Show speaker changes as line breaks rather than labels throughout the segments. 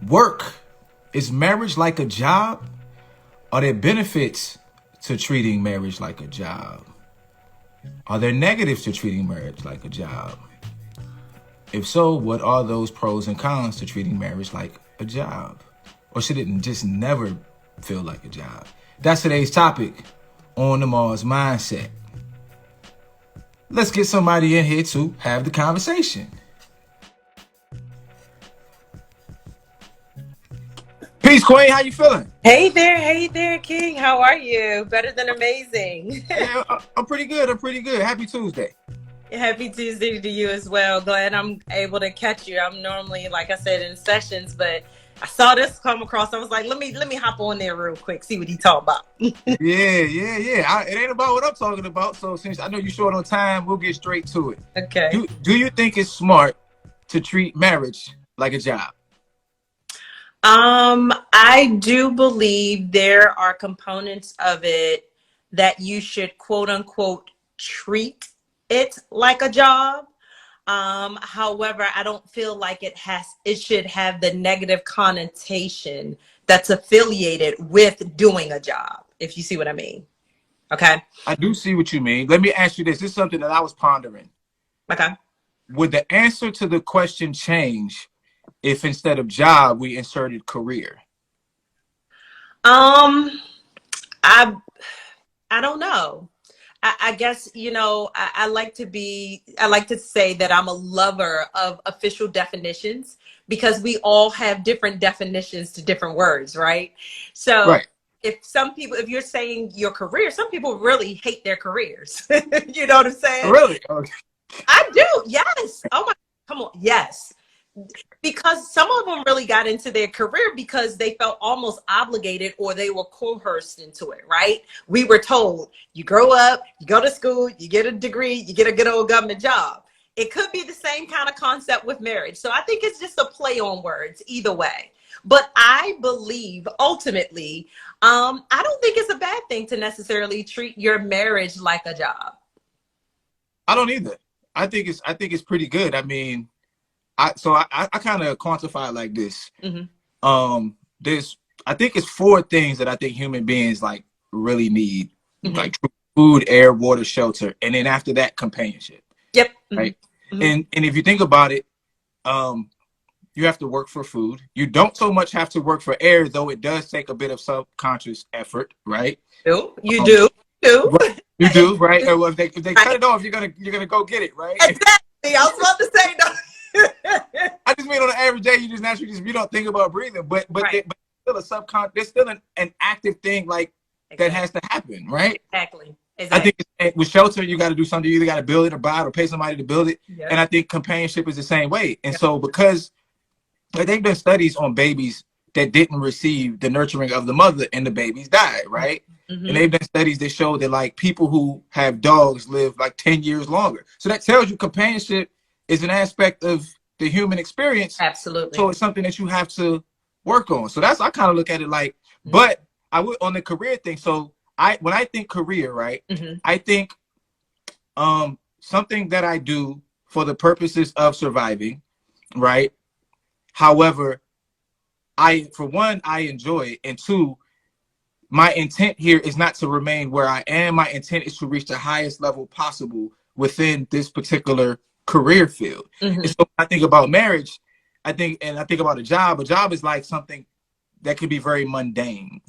Work. Is marriage like a job? Are there benefits to treating marriage like a job? Are there negatives to treating marriage like a job? If so, what are those pros and cons to treating marriage like a job? Or should it just never feel like a job? That's today's topic on the Mars Mindset. Let's get somebody in here to have the conversation. Peace, Queen. How you feeling?
Hey there, King. How are you? Better than amazing.
Yeah, I'm pretty good. Happy Tuesday.
Happy Tuesday to you as well. Glad I'm able to catch you. I'm normally, like I said, in sessions, but I saw this come across. I was like, let me hop on there real quick, see what he talking about.
Yeah. It ain't about what I'm talking about. So since I know you're short on time, we'll get straight to it.
Okay.
Do you think it's smart to treat marriage like a job?
I do believe there are components of it that you should quote unquote treat it like a job. However, I don't feel like it should have the negative connotation that's affiliated with doing a job, if you see what I mean. Okay.
I do see what you mean. Let me ask you this. This is something that I was pondering.
Okay.
Would the answer to the question change if instead of job, we inserted career?
I don't know. I guess, I like to say that I'm a lover of official definitions because we all have different definitions to different words, right? So
Right.
if you're saying your career, some people really hate their careers. You know what I'm saying?
Really? Okay.
I do. Yes. Oh my, come on. Yes. Because some of them really got into their career because they felt almost obligated or they were coerced into it, right? We were told, you grow up, you go to school, you get a degree, you get a good old government job. It could be the same kind of concept with marriage. So I think it's just a play on words either way. But I believe ultimately, I don't think it's a bad thing to necessarily treat your marriage like a job.
I don't either. I think it's pretty good. I mean, I kind of quantify it like this.
Mm-hmm.
I think it's 4 things that I think human beings like really need, like food, air, water, shelter, and then after that, companionship.
Yep.
Right. Mm-hmm. And if you think about it, you have to work for food. You don't so much have to work for air, though it does take a bit of subconscious effort, right?
You do.
Right. You do, right? Well, if they cut it off, you're gonna go get it, right?
Exactly. I was about to say no.
I just mean on an average day, you just naturally you don't think about breathing, but
right.
But still a subconscious. There's still an active thing like that has to happen, right?
Exactly.
I think with shelter, you got to do something. You either got to build it or buy it or pay somebody to build it. Yep. And I think companionship is the same way. And so because they've done studies on babies that didn't receive the nurturing of the mother and the babies died, right? Mm-hmm. And they've done studies that show that like people who have dogs live like 10 years longer. So that tells you companionship is an aspect of the human experience.
Absolutely.
So it's something that you have to work on. So I kind of look at it like, but I would on the career thing. So when I think career, right, I think something that I do for the purposes of surviving, right? However, for one, I enjoy it. And 2, my intent here is not to remain where I am. My intent is to reach the highest level possible within this particular career field. And so when I think about marriage, I think about a job is like something that could be very mundane.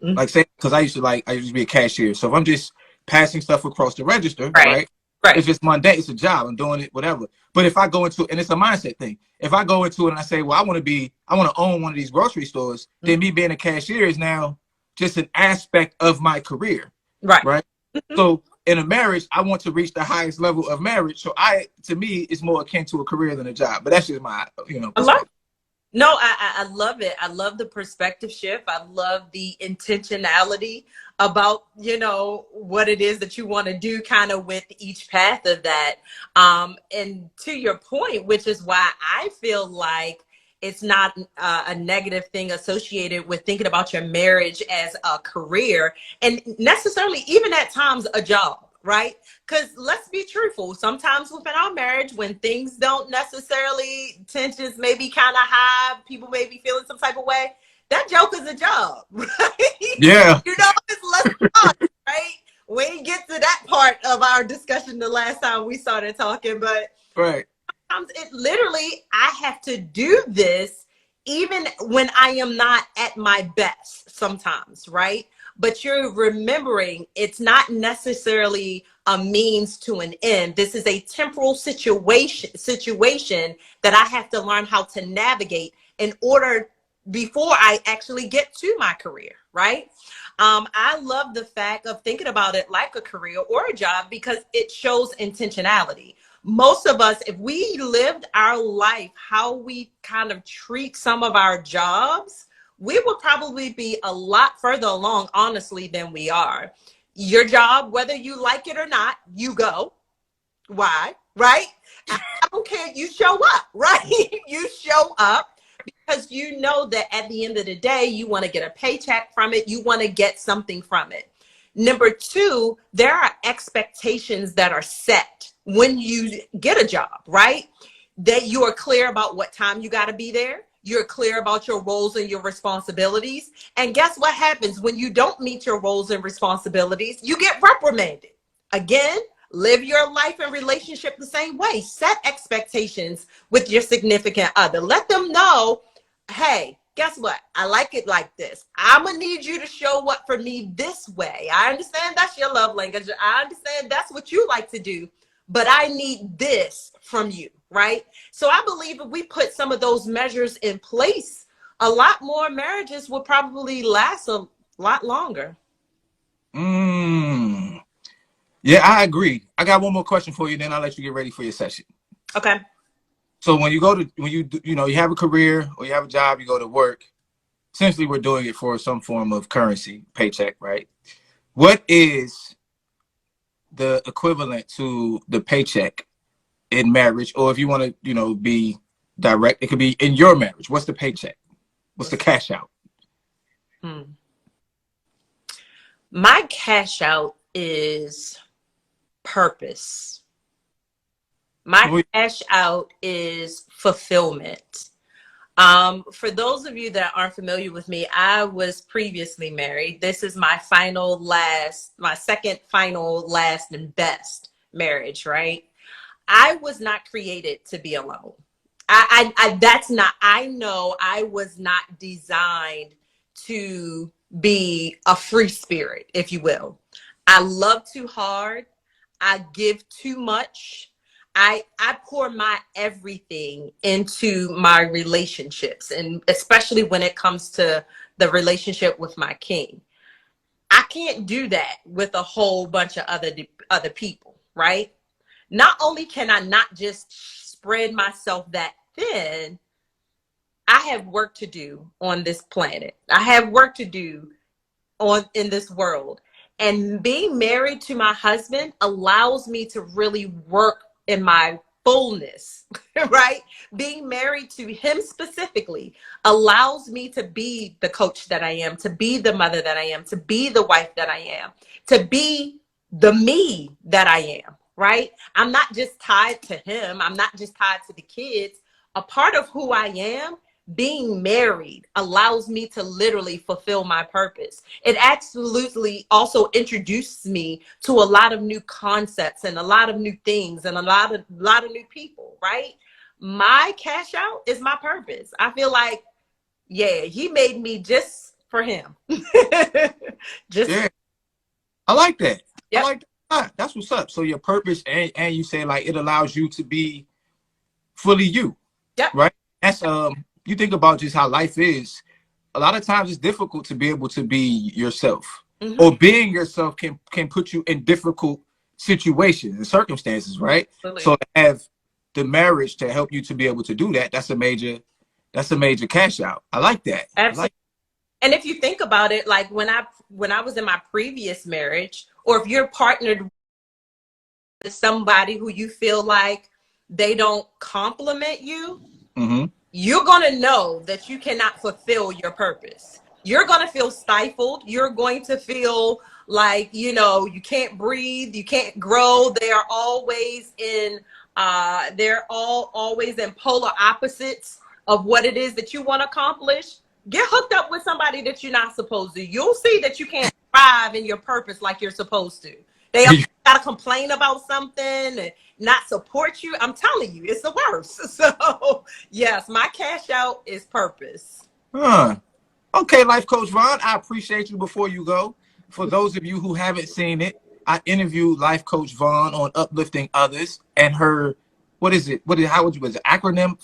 Like say, because I used to be a cashier. So if I'm just passing stuff across the register, right? It's just mundane. It's a job. I'm doing it, whatever. But if I go into it, and it's a mindset thing. If I go into it and I say, well, I want to own one of these grocery stores, then me being a cashier is now just an aspect of my career. Right. So in a marriage, I want to reach the highest level of marriage. So to me, it's more akin to a career than a job. But that's just my,
No, I love it. I love the perspective shift. I love the intentionality about, what it is that you want to do kind of with each path of that. And to your point, which is why I feel like it's not a negative thing associated with thinking about your marriage as a career and necessarily even at times a job. right? Because let's be truthful. Sometimes within our marriage, when things don't necessarily, tensions may be kind of high, people may be feeling some type of way, that joke is a job, right?
Yeah.
You know, it's less fun, right? We didn't get to that part of our discussion the last time we started talking, but
Right.
sometimes it literally, I have to do this even when I am not at my best sometimes, right? But you're remembering it's not necessarily a means to an end. This is a temporal situation that I have to learn how to navigate in order before I actually get to my career, right? I love the fact of thinking about it like a career or a job because it shows intentionality. Most of us, if we lived our life how we kind of treat some of our jobs, we would probably be a lot further along, honestly, than we are. Your job, whether you like it or not, you go. Why? Right? I don't care. You show up, right? You show up because you know that at the end of the day, you want to get a paycheck from it. You want to get something from it. Number two, there are expectations that are set when you get a job, right? That you are clear about what time you got to be there. You're clear about your roles and your responsibilities. And guess what happens when you don't meet your roles and responsibilities? You get reprimanded. Again, live your life and relationship the same way. Set expectations with your significant other. Let them know, hey, guess what? I like it like this. I'm going to need you to show up for me this way. I understand that's your love language. I understand that's what you like to do, but I need this from you, right? So I believe if we put some of those measures in place, a lot more marriages will probably last a lot longer.
Yeah, I agree. I got one more question for you, then I'll let you get ready for your session.
Okay.
So when you you have a career or you have a job, you go to work. Essentially, we're doing it for some form of currency, paycheck, right? What is the equivalent to the paycheck in marriage? Or if you want to, be direct, it could be in your marriage. What's the paycheck? What's the cash out?
My cash out is purpose. My cash out is fulfillment. For those of you that aren't familiar with me, I was previously married. This is my second final, last, and best marriage, right? I was not created to be alone. I know I was not designed to be a free spirit, if you will. I love too hard. I give too much. I pour my everything into my relationships, and especially when it comes to the relationship with my king. I can't do that with a whole bunch of other people, right? Not only can I not just spread myself that thin, I have work to do on this planet. I have work to do in this world. And being married to my husband allows me to really work in my fullness, right? Being married to him specifically allows me to be the coach that I am, to be the mother that I am, to be the wife that I am, to be the me that I am, right? I'm not just tied to him. I'm not just tied to the kids. A part of who I am, being married, allows me to literally fulfill my purpose. It absolutely also introduces me to a lot of new concepts and a lot of new things and a lot of new people, right? My cash out is my purpose. I feel like, yeah, he made me just for him.
Yeah, I like that.
Yep.
I like that. That's what's up. So your purpose, and you say like it allows you to be fully you.
Yep.
Right. That's you think about just how life is. A lot of times it's difficult to be able to be yourself, or being yourself can put you in difficult situations and circumstances, right? Absolutely. So to have the marriage to help you to be able to do that, that's a major cash out. I like that.
Absolutely. And if you think about it, like when I was in my previous marriage, or if you're partnered with somebody who you feel like they don't compliment you, you're going to know that you cannot fulfill your purpose. You're going to feel stifled. You're going to feel like, you know, you can't breathe, you can't grow. They are always in they're all always in polar opposites of what it is that you want to accomplish. Get hooked up with somebody that you're not supposed to. You'll see that you can't thrive in your purpose like you're supposed to. They all gotta complain about something and not support you. I'm telling you, it's the worst. So yes, my cash out is purpose.
Huh. Okay, Life Coach Vaughn, I appreciate you. Before you go, for those of you who haven't seen it, I interviewed Life Coach Vaughn on uplifting others and her, what is it? How would you, was it acronym?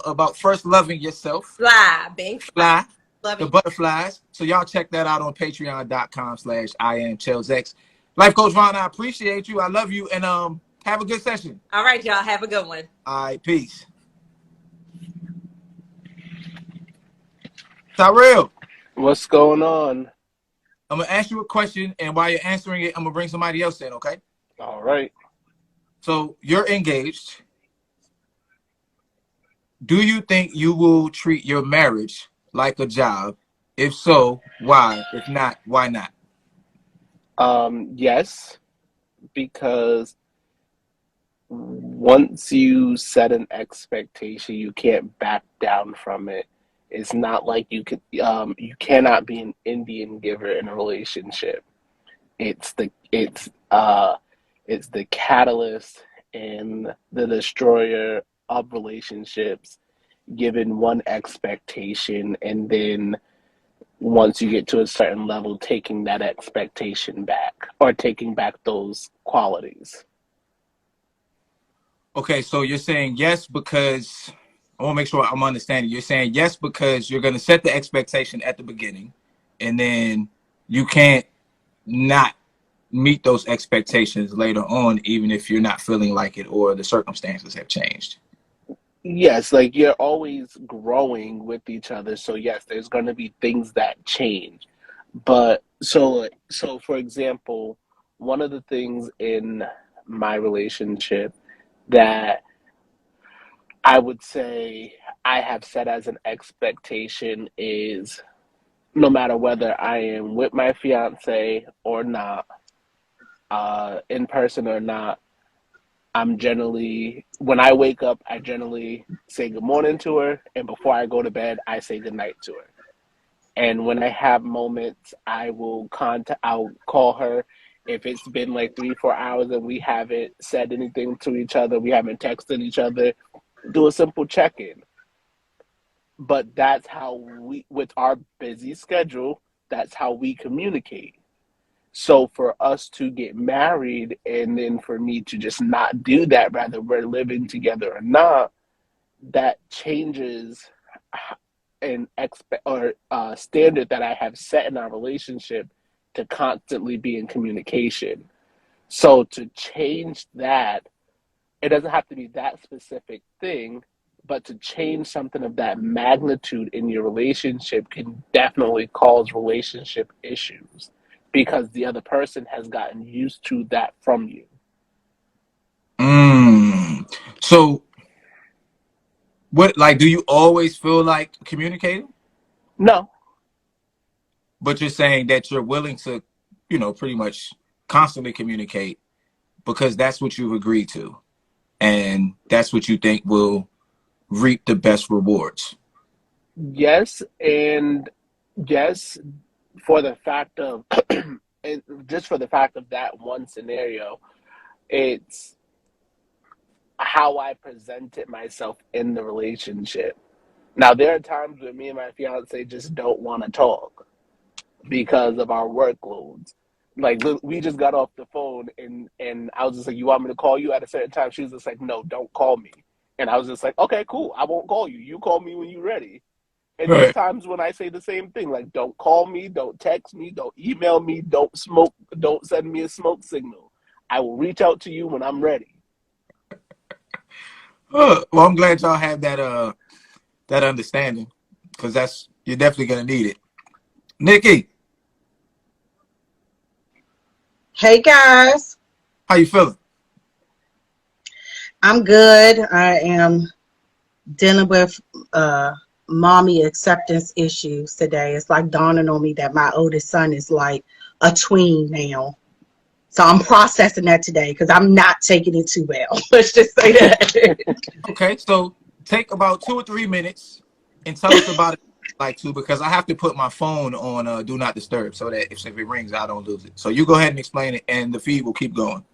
About first loving yourself.
Fly, being fly,
Fly, the
loving.
butterflies. So y'all check that out on patreon.com/IamChellsX. Life Coach Vaughn, I appreciate you. I love you. And have a good session.
All right, y'all. Have a good one.
All right, peace. Tyrell.
What's going on?
I'm going to ask you a question, and while you're answering it, I'm going to bring somebody else in, okay?
All right.
So you're engaged. Do you think you will treat your marriage like a job? If so, why? If not, why not?
Yes, because once you set an expectation, you can't back down from it. It's not like you cannot be an Indian giver in a relationship. It's the catalyst and the destroyer of relationships, given one expectation, and then once you get to a certain level, taking that expectation back or taking back those qualities.
Okay, so you're saying yes because I want to make sure I'm understanding. You're saying yes because you're going to set the expectation at the beginning, and then you can't not meet those expectations later on, even if you're not feeling like it or the circumstances have changed.
Yes, like you're always growing with each other. So yes, there's going to be things that change. But so for example, one of the things in my relationship that I would say I have set as an expectation is no matter whether I am with my fiance or not, in person or not, I'm generally, when I wake up, I generally say good morning to her, and before I go to bed, I say good night to her. And when I have moments, I'll call her. If it's been like 3, 4 hours and we haven't said anything to each other, we haven't texted each other, do a simple check-in. But that's how with our busy schedule, that's how we communicate. So for us to get married and then for me to just not do that, rather we're living together or not, that changes an standard that I have set in our relationship to constantly be in communication. So to change that, it doesn't have to be that specific thing, but to change something of that magnitude in your relationship can definitely cause relationship issues because the other person has gotten used to that from you.
So what, like, do you always feel like communicating?
No.
But you're saying that you're willing to, pretty much constantly communicate because that's what you've agreed to. And that's what you think will reap the best rewards.
Yes, and yes, for the fact of, and just for the fact of that one scenario, it's how I presented myself in the relationship. Now, there are times when me and my fiance just don't want to talk because of our workloads. Like, we just got off the phone and I was just like, you want me to call you at a certain time? She was just like, no, don't call me. And I was just like, okay, cool. I won't call you. You call me when you're ready. And there's
Right.
times when I say the same thing, like, don't call me, don't text me, don't email me, don't send me a smoke signal. I will reach out to you when I'm ready.
Well, I'm glad y'all have that understanding because you're definitely gonna need it. Nikki,
Hey guys,
how you feeling?
I'm good. I am dealing with mommy acceptance issues today. It's like dawning on me that my oldest son is like a tween now. So I'm processing that today because I'm not taking it too well. Let's just say that.
Okay, so take about 2 or 3 minutes and tell us about it. Like to, because I have to put my phone on do not disturb so that if it rings, I don't lose it. So you go ahead and explain it, and the feed will keep going.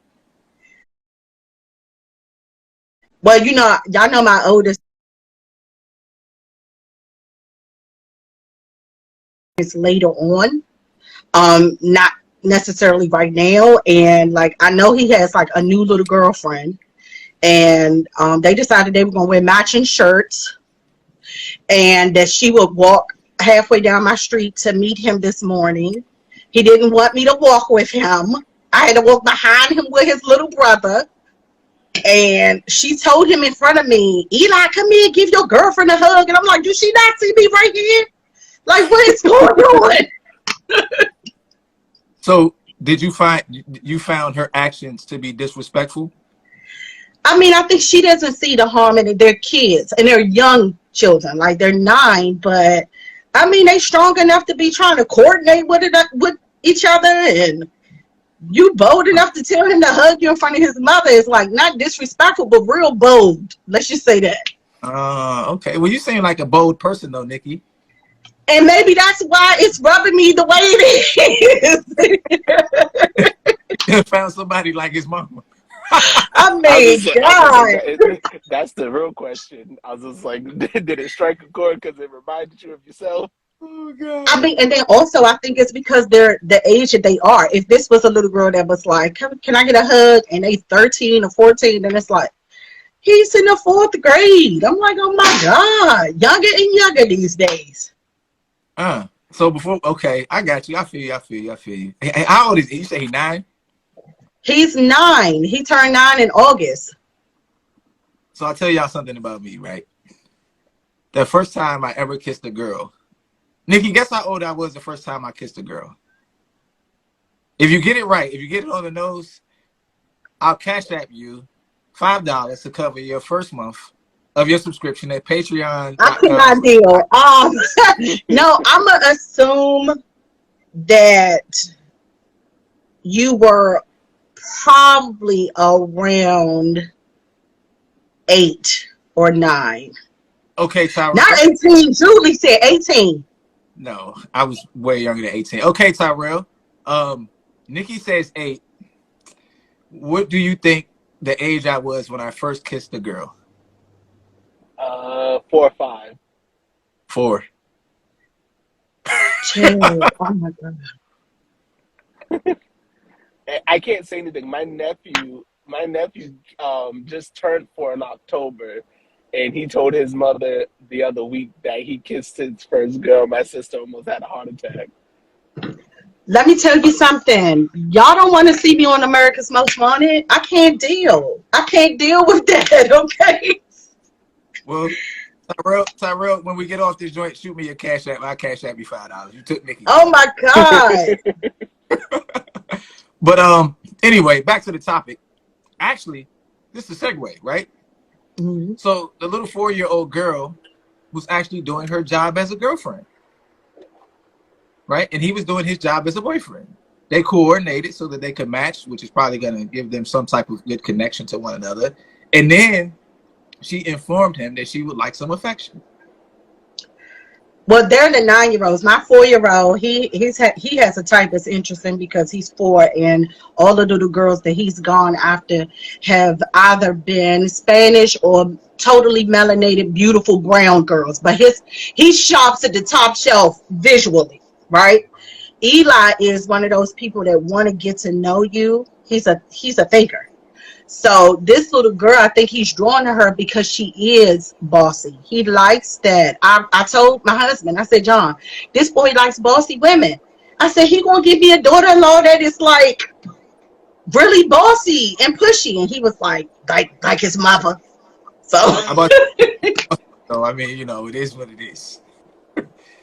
Well, y'all know my oldest is later on. Not necessarily right now. And like I know he has like a new little girlfriend, and they decided they were gonna wear matching shirts, and that she would walk halfway down my street to meet him this morning. He didn't want me to walk with him. I had to walk behind him with his little brother. And she told him in front of me, Eli, come here, give your girlfriend a hug. And I'm like, do she not see me right here? Like, what is going on?
So did you found her actions to be disrespectful?
I mean, I think she doesn't see the harm in it. They're kids and they're young children. Like, they're 9, but I mean, they strong enough to be trying to coordinate with each other, and you bold enough to tell him to hug you in front of his mother is like not disrespectful, but real bold. Let's just say that.
Okay. Well, you seem like a bold person though, Nikki.
And maybe that's why it's rubbing me the way it is.
You found somebody like his mama.
I mean, God.
That's the real question. I was just like, did it strike a chord because it reminded you of yourself?
Oh God.
I mean, and then also I think it's because they're the age that they are. If this was a little girl that was like, can I get a hug? And they 13 or 14, then it's like, he's in the 4th grade. I'm like, oh my God, younger and younger these days.
So before, okay, I got you. I feel you. Hey, how old is he? You say he's 9?
He's 9. He turned 9 in August.
So I'll tell y'all something about me, right? The first time I ever kissed a girl. Nikki, guess how old I was the first time I kissed a girl? If you get it right, if you get it on the nose, I'll cash app you $5 to cover your first month of your subscription at Patreon.
I could not deal. No, I'm going to assume that you were probably around 8 or 9.
Okay, Tyrell.
Not 18. Julie said 18.
No, I was way younger than 18. Okay, Tyrell. Nikki says 8. What do you think the age I was when I first kissed a girl?
4 or 5.
4.
Oh my God.
I can't say anything. My nephew just turned 4 in October, and he told his mother the other week that he kissed his first girl. My sister almost had a heart attack.
Let me tell you something. Y'all don't want to see me on America's Most Wanted. I can't deal. I can't deal with that, okay?
Well, Tyrell, when we get off this joint, shoot me your cash app. I'll cash app you $5. You took Nikki.
Oh my God.
But anyway, back to the topic. Actually, this is a segue, right?
Mm-hmm.
So the little 4-year-old girl was actually doing her job as a girlfriend, right? And he was doing his job as a boyfriend. They coordinated so that they could match, which is probably going to give them some type of good connection to one another. And then she informed him that she would like some affection.
Well, they're the 9-year-olds. My 4-year-old, he has a type that's interesting because he's 4, and all the little girls that he's gone after have either been Spanish or totally melanated, beautiful brown girls. But he shops at the top shelf visually, right? Eli is one of those people that want to get to know you. He's a thinker. So this little girl, I think he's drawn to her because she is bossy. He likes that. I told my husband, I said, John, this boy likes bossy women. I said, he gonna give me a daughter-in-law that is like really bossy and pushy. And he was like his mother. So
How about so I mean, it is what it is.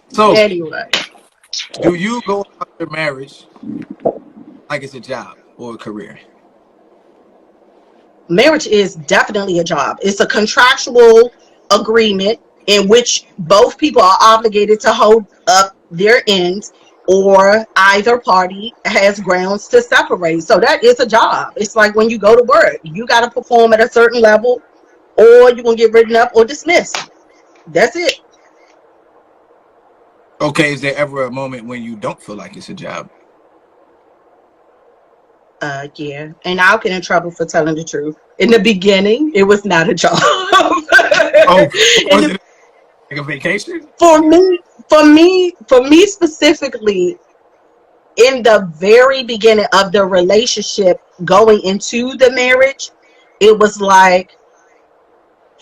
So
anyway,
do you go after marriage like it's a job or a career?
marriage is definitely a job. It's a contractual agreement in which both people are obligated to hold up their ends or either party has grounds to separate. So that is a job. It's like when you go to work, you got to perform at a certain level, or you're going to get written up or dismissed. That's it.
Okay, is there ever a moment when you don't feel like it's a job?
Yeah. And I'll get in trouble for telling the truth. In the beginning, it was not a job.
Oh,
In
was
the,
it like a vacation?
for me, for me specifically, in the very beginning of the relationship, going into the marriage, it was like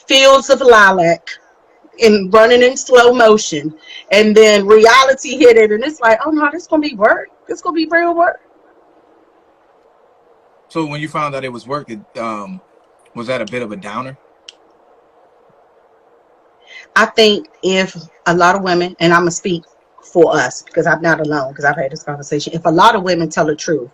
fields of lilac and running in slow motion. And then reality hit it, and it's like, oh no, this is gonna be work. This is gonna be real work.
So when you found out it was work, was that a bit of a downer?
I think if a lot of women, and I'm gonna speak for us because I'm not alone, because I've had this conversation. If a lot of women tell the truth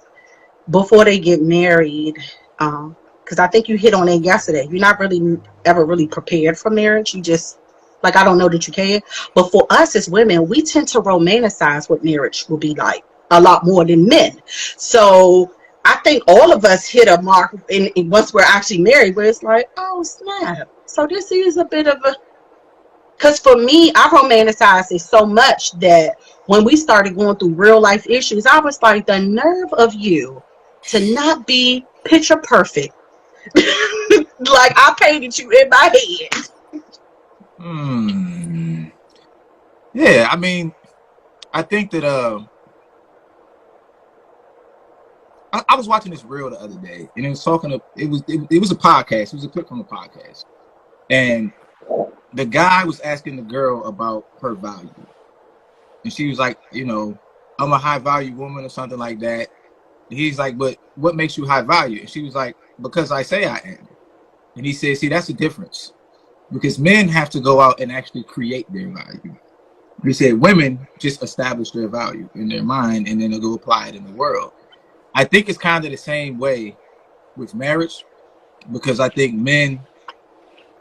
before they get married, because I think you hit on it yesterday, you're not really ever really prepared for marriage. You just, like, I don't know that you can. But for us as women, we tend to romanticize what marriage will be like a lot more than men. So I think all of us hit a mark once we're actually married, where it's like, oh snap. So this is a bit of a, because for me, I romanticized it so much that when we started going through real life issues, I was like, the nerve of you to not be picture perfect. Like I painted you in my head.
Hmm. Yeah, I mean, I think that I was watching this reel the other day, and it was talking to it was a podcast. It was a clip from a podcast, and the guy was asking the girl about her value, and she was like, I'm a high value woman or something like that. And he's like, but what makes you high value? And she was like, because I say I am. And he said, see, that's the difference, because men have to go out and actually create their value. He said women just establish their value in their mind, and then they'll go apply it in the world. I think it's kind of the same way with marriage, because I think men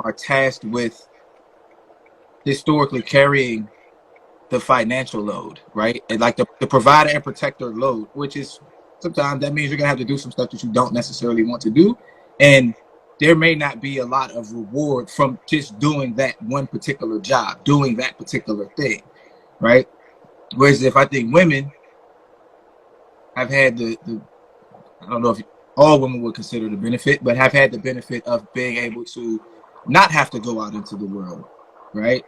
are tasked with historically carrying the financial load, right? And like the provider and protector load, which is sometimes that means you're gonna have to do some stuff that you don't necessarily want to do. And there may not be a lot of reward from just doing that one particular job, doing that particular thing, right? Whereas if I think women have had the I don't know if all women would consider the benefit, but have had the benefit of being able to not have to go out into the world, right?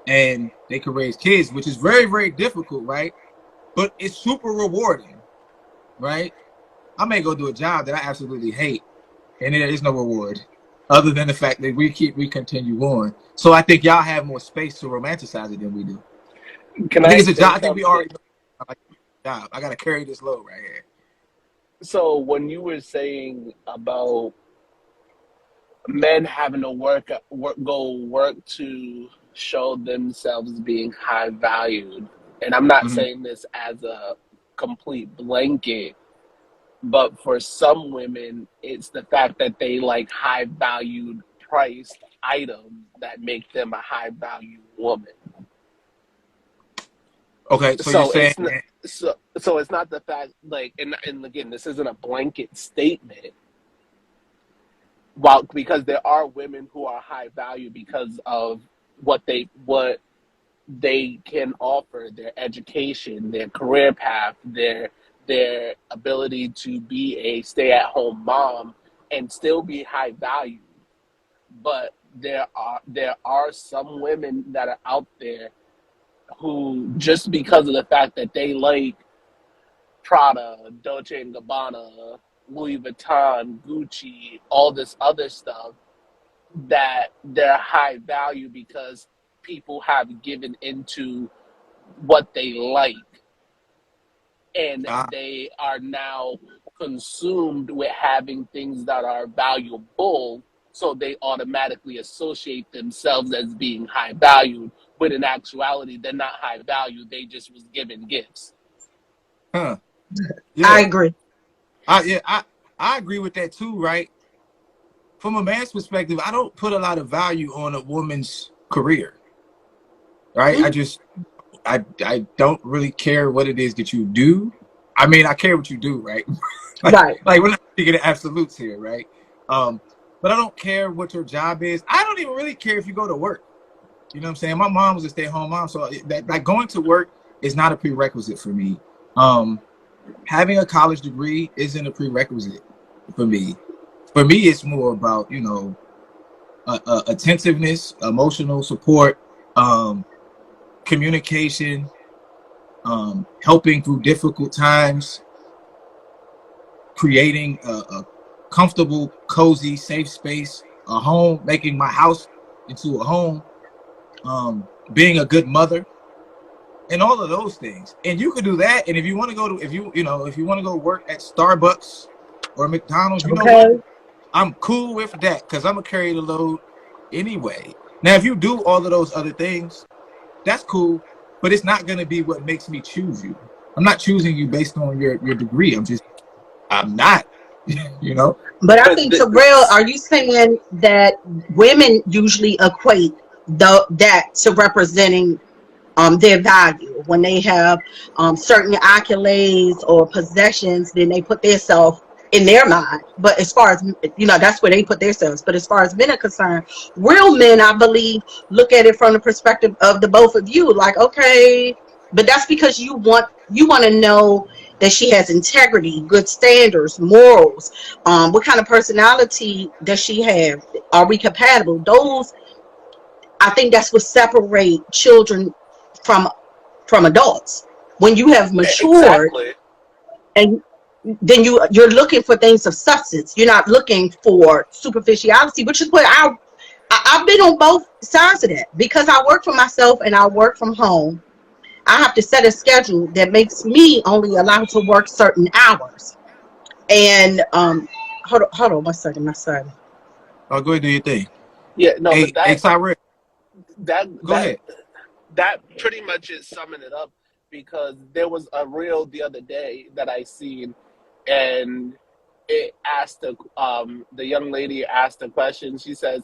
And they could raise kids, which is very, very difficult, right? But it's super rewarding, right? I may go do a job that I absolutely hate, and there is no reward other than the fact that we continue on. So I think y'all have more space to romanticize it than we do.
Can
I think
I
it's a
say
job. I think we
something?
already know. I like the job. I got to carry this load right here.
So when you were saying about men having to work to show themselves being high valued, and I'm not
Mm-hmm.
saying this as a complete blanket, but for some women, it's the fact that they like high valued priced items that make them a high value woman.
Okay, so you're
So
saying
it's not, so it's not the fact like, and again, this isn't a blanket statement. While because there are women who are high value because of what they can offer, their education, their career path, their ability to be a stay-at-home mom and still be high value. But there are some women that are out there who, just because of the fact that they like Prada, Dolce and Gabbana, Louis Vuitton, Gucci, all this other stuff, that they're high value because people have given into what they like, and
ah,
they are now consumed with having things that are valuable, so they automatically associate themselves as being high valued, when in actuality they're not high value, they just was given gifts.
huh?
I
Yeah,
agree.
I agree with that too, right? From a man's perspective, I don't put a lot of value on a woman's career, right?
Mm,
I don't really care what it is that you do. I mean, I care what you do, right?
Right.
like we're not speaking of absolutes here, right? Um, but I don't care what your job is. I don't even really care if you go to work. You know what I'm saying? My mom was a stay-at-home mom, so that going to work is not a prerequisite for me. Having a college degree isn't a prerequisite for me. For me, it's more about, you know, attentiveness, emotional support, communication, helping through difficult times, creating a comfortable, cozy, safe space, a home, making my house into a home, being a good mother, and all of those things. And you could do that. And if you want to go to, if you want to go work at Starbucks or McDonald's, you know what?
Okay.
I'm cool with that because I'm gonna carry the load anyway. Now, if you do all of those other things, that's cool, but it's not gonna be what makes me choose you. I'm not choosing you based on your degree. I'm not, you know.
But I
But
think, Terrell, are you saying that women usually equate that to representing their value when they have certain accolades or possessions? Then they put themselves in their mind. But as far as that's where they put themselves. But as far as men are concerned, real men, I believe, look at it from the perspective of the both of you. Like, okay, but that's because you want to know that she has integrity, good standards, morals. What kind of personality does she have? Are we compatible? Those, I think, that's what separate children from adults. When you have matured,
exactly.
and then you're looking for things of substance. You're not looking for superficiality, which is what I've been on both sides of that, because I work for myself and I work from home. I have to set a schedule that makes me only allowed to work certain hours. And hold on 1 second, my son.
Oh, go ahead, do your thing.
Yeah, no, but
Hey, Tyrell,
that
go
that
ahead.
that pretty much is summing it up, because there was a reel the other day that I seen, and it asked the young lady asked a question. She says,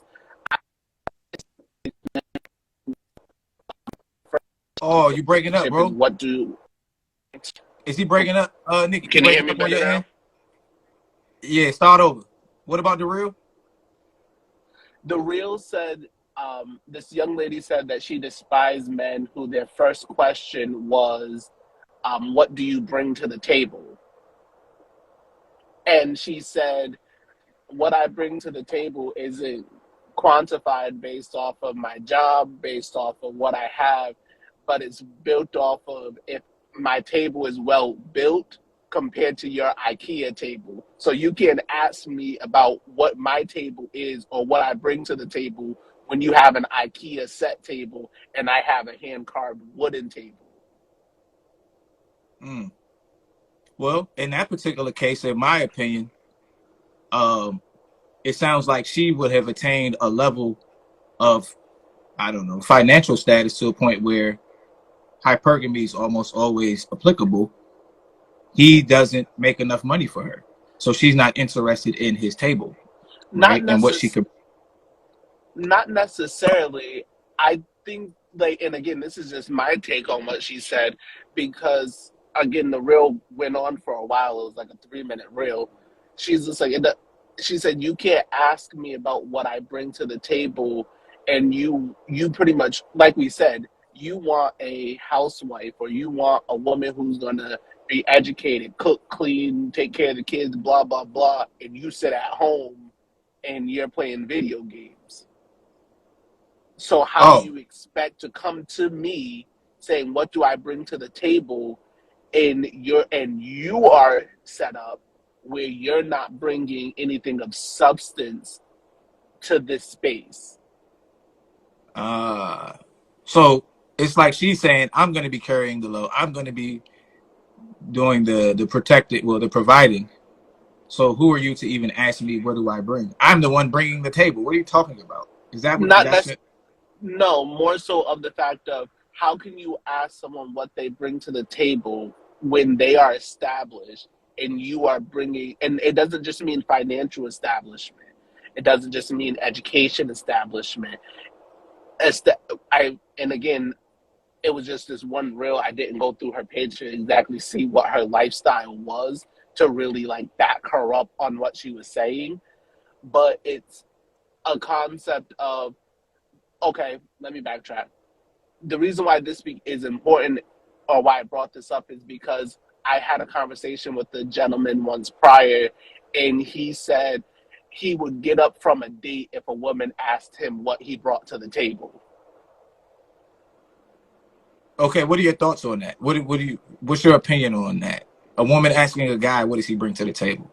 Oh, you breaking up,
and
bro?
what do
Is he breaking up? Nick, he
can you hear
breaking
me
up on
better
your
now?
end? Yeah, start over. What about the real?
The reel said, this young lady said that she despised men who their first question was, what do you bring to the table? And she said, what I bring to the table isn't quantified based off of my job, based off of what I have, but it's built off of if my table is well built compared to your IKEA table. So you can ask me about what my table is or what I bring to the table when you have an IKEA set table and I have a hand carved wooden table.
Mm. Well, in that particular case, in my opinion, um, it sounds like she would have attained a level of, I don't know, financial status to a point where hypergamy is almost always applicable. He doesn't make enough money for her, so she's not interested in his table,
Not
right? And what she
necess-
could.
Not necessarily. I think, like, and again, this is just my take on what she said, because again, the reel went on for a while. It was like a 3 minute reel. She's just like, she said, you can't ask me about what I bring to the table, and you pretty much, like we said, you want a housewife, or you want a woman who's gonna be educated, cook, clean, take care of the kids, blah blah blah, and you sit at home and you're playing video games. So how do
Oh,
you expect to come to me saying, what do I bring to the table, and you are set up where you're not bringing anything of substance to this space?
uh, so it's like she's saying, I'm going to be carrying the load. I'm going to be doing the protected, well, the providing. So who are you to even ask me what do I bring? I'm the one bringing the table. What are you talking about? Is that what
Not
that's
necessarily.
it?
No, more so of the fact of, how can you ask someone what they bring to the table when they are established and you are bringing, and it doesn't just mean financial establishment. It doesn't just mean education establishment. As the, I and again, it was just this one reel. I didn't go through her page to exactly see what her lifestyle was to really like back her up on what she was saying. But it's a concept of, okay, let me backtrack. The reason why this week is important, or why I brought this up, is because I had a conversation with the gentleman once prior, and he said he would get up from a date if a woman asked him what he brought to the table.
Okay, what are your thoughts on that? What's your opinion on that? A woman asking a guy, what does he bring to the table?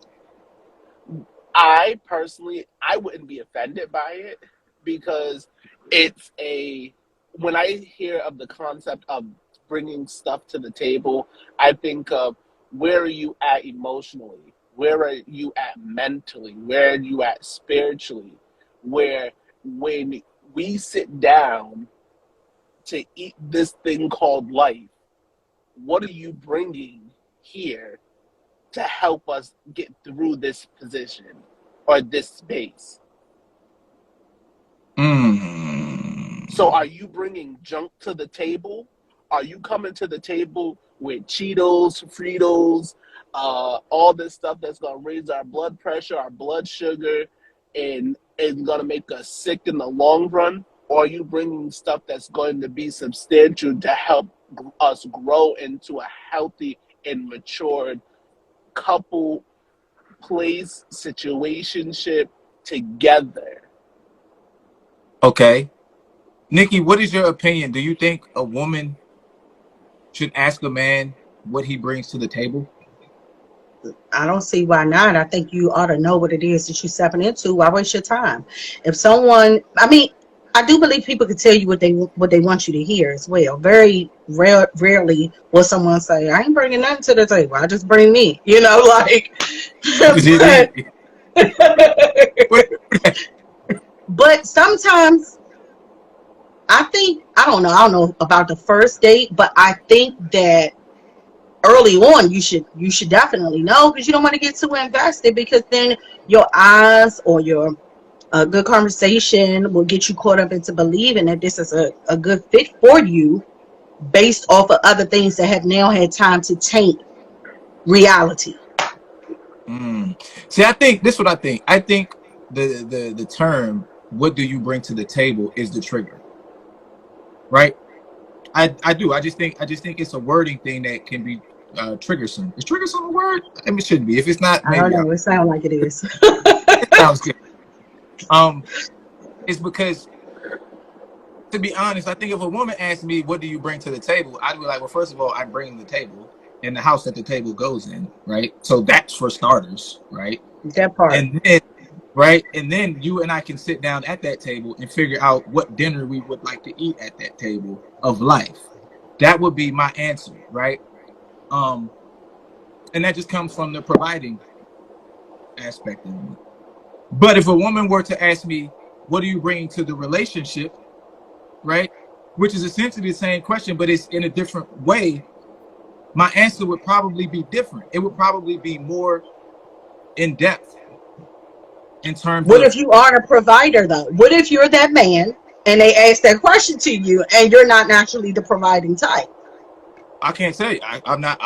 I personally, I wouldn't be offended by it, because it's a, when I hear of the concept of bringing stuff to the table, I think of, where are you at emotionally? Where are you at mentally? Where are you at spiritually? Where when we sit down to eat this thing called life, what are you bringing here to help us get through this position or this space? So are you bringing junk to the table? Are you coming to the table with Cheetos, Fritos, all this stuff that's going to raise our blood pressure, our blood sugar, and it's going to make us sick in the long run? Or are you bringing stuff that's going to be substantial to help us grow into a healthy and matured couple, place, situationship together?
Okay. Nikki, what is your opinion? Do you think a woman should ask a man what he brings to the table?
I don't see why not. I think you ought to know what it is that you're stepping into. Why waste your time? If someone, I mean, I do believe people can tell you what they want you to hear as well. Very rarely will someone say, "I ain't bringing nothing to the table. I just bring me." You know, like. But sometimes I think, I don't know about the first date, but I think that early on you should definitely know, because you don't want to get too invested, because then your eyes or your good conversation will get you caught up into believing that this is a good fit for you based off of other things that have now had time to taint reality.
See, I think this is what I think. I think the term "what do you bring to the table" is the trigger, right? I do. I just think it's a wording thing that can be triggersome. Is triggersome a word? I mean, it shouldn't be. If it's not,
I don't
maybe
know. It sounds like it is.
it sounds good. It's because, to be honest, I think if a woman asked me, "What do you bring to the table?" I'd be like, "Well, first of all, I bring the table and the house that the table goes in, right? So that's for starters, right?
That part.
And then, right, and then you and I can sit down at that table and figure out what dinner we would like to eat at that table of life." That would be my answer, right? And that just comes from the providing aspect of it. But if a woman were to ask me, "What are you bringing to the relationship?" right, which is essentially the same question, but it's in a different way, my answer would probably be different. It would probably be more in depth in terms
What
of,
if you aren't a provider though? What if you're that man and they ask that question to you and you're not naturally the providing type?
I can't say I'm not.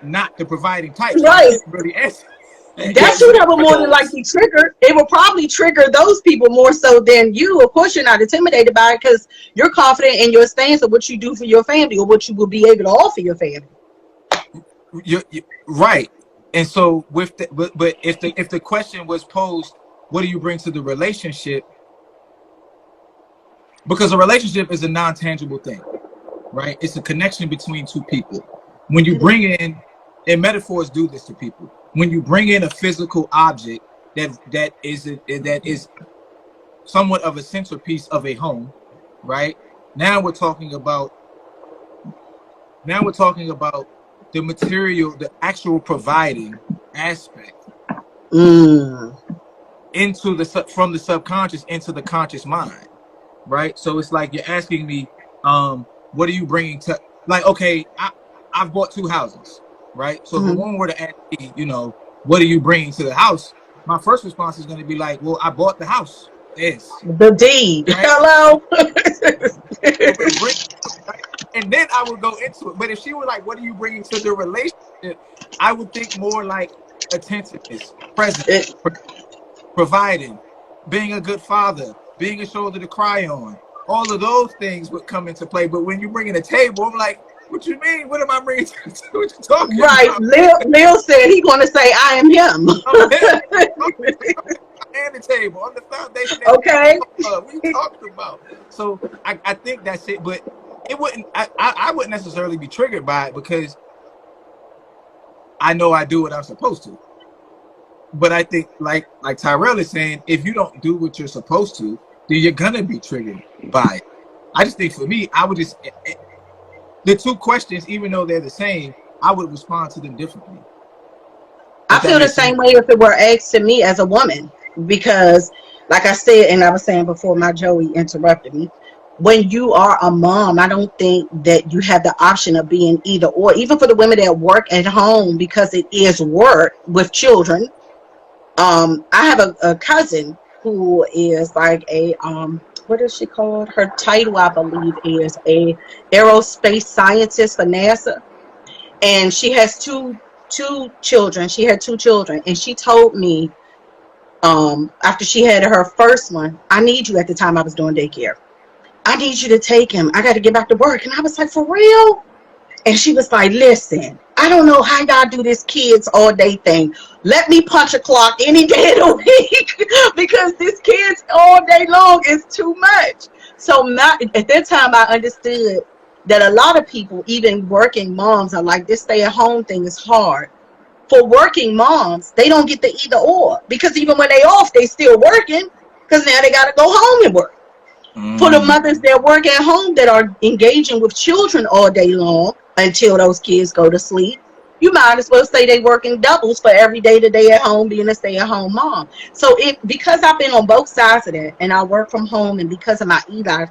Not the providing type, so I
Right.
can't really answer.
That's who
But
that would more than likely trigger. It will probably trigger those people more so than you. Of course, you're not intimidated by it because you're confident in your stance of what you do for your family or what you will be able to offer your family.
you're right. And so with the, but if the question was posed, what do you bring to the relationship? Because a relationship is a non-tangible thing, right? It's a connection between two people. When you bring in, and metaphors do this to people, when you bring in a physical object that is somewhat of a centerpiece of a home, right? Now we're talking about the material, the actual providing aspect into from the subconscious into the conscious mind, right? So it's like you're asking me, what are you bringing to, like, okay, I've bought 2 houses, right? So if a woman were to ask me, what are you bringing to the house? My first response is going to be like, well, I bought the house. this,
The deed.
right?
Hello.
So we bring, right? And then I would go into it. But if she was like, "What are you bringing to the relationship?" I would think more like attentiveness, presence,
It-
providing, being a good father, being a shoulder to cry on. All of those things would come into play. But when you bring in a table, I'm like, "What you mean? What am I bringing to what you talking
right.
about?
Lil said he going to say, "I am him."
I'm him. And the table. I'm the foundation that
Okay.
what are you talking about?" So I think that's it. But it wouldn't I wouldn't necessarily be triggered by it because I know I do what I'm supposed to. But I think like Tyrell is saying, if you don't do what you're supposed to, then you're gonna be triggered by it. I just think for me, I would just the two questions, even though they're the same, I would respond to them differently.
I
If that
feel the
makes sense.
same way if it were asked to me as a woman, because, like I said, and I was saying before my Joey interrupted me, when you are a mom, I don't think that you have the option of being either or. Even for the women that work at home, because it is work with children. I have a cousin who is like a what is she called? Her title, I believe, is a aerospace scientist for NASA, and she has two children. She had two children, and she told me after she had her first one, "I need you." At the time I was doing daycare, "I need you to take him. I got to get back to work." And I was like, "For real?" And she was like, "Listen, I don't know how y'all do this kids all day thing. Let me punch a clock any day of the week because this kids all day long is too much." So not, at that time I understood that a lot of people, even working moms, are like, this stay at home thing is hard. For working moms, they don't get the either or, because even when they off, they still working, because now they got to go home and work. For the
Mm.
mothers that work at home that are engaging with children all day long until those kids go to sleep, you might as well say they working doubles for every day that they at home being a stay-at-home mom. So it, because I've been on both sides of that, and I work from home, and because of my Eli,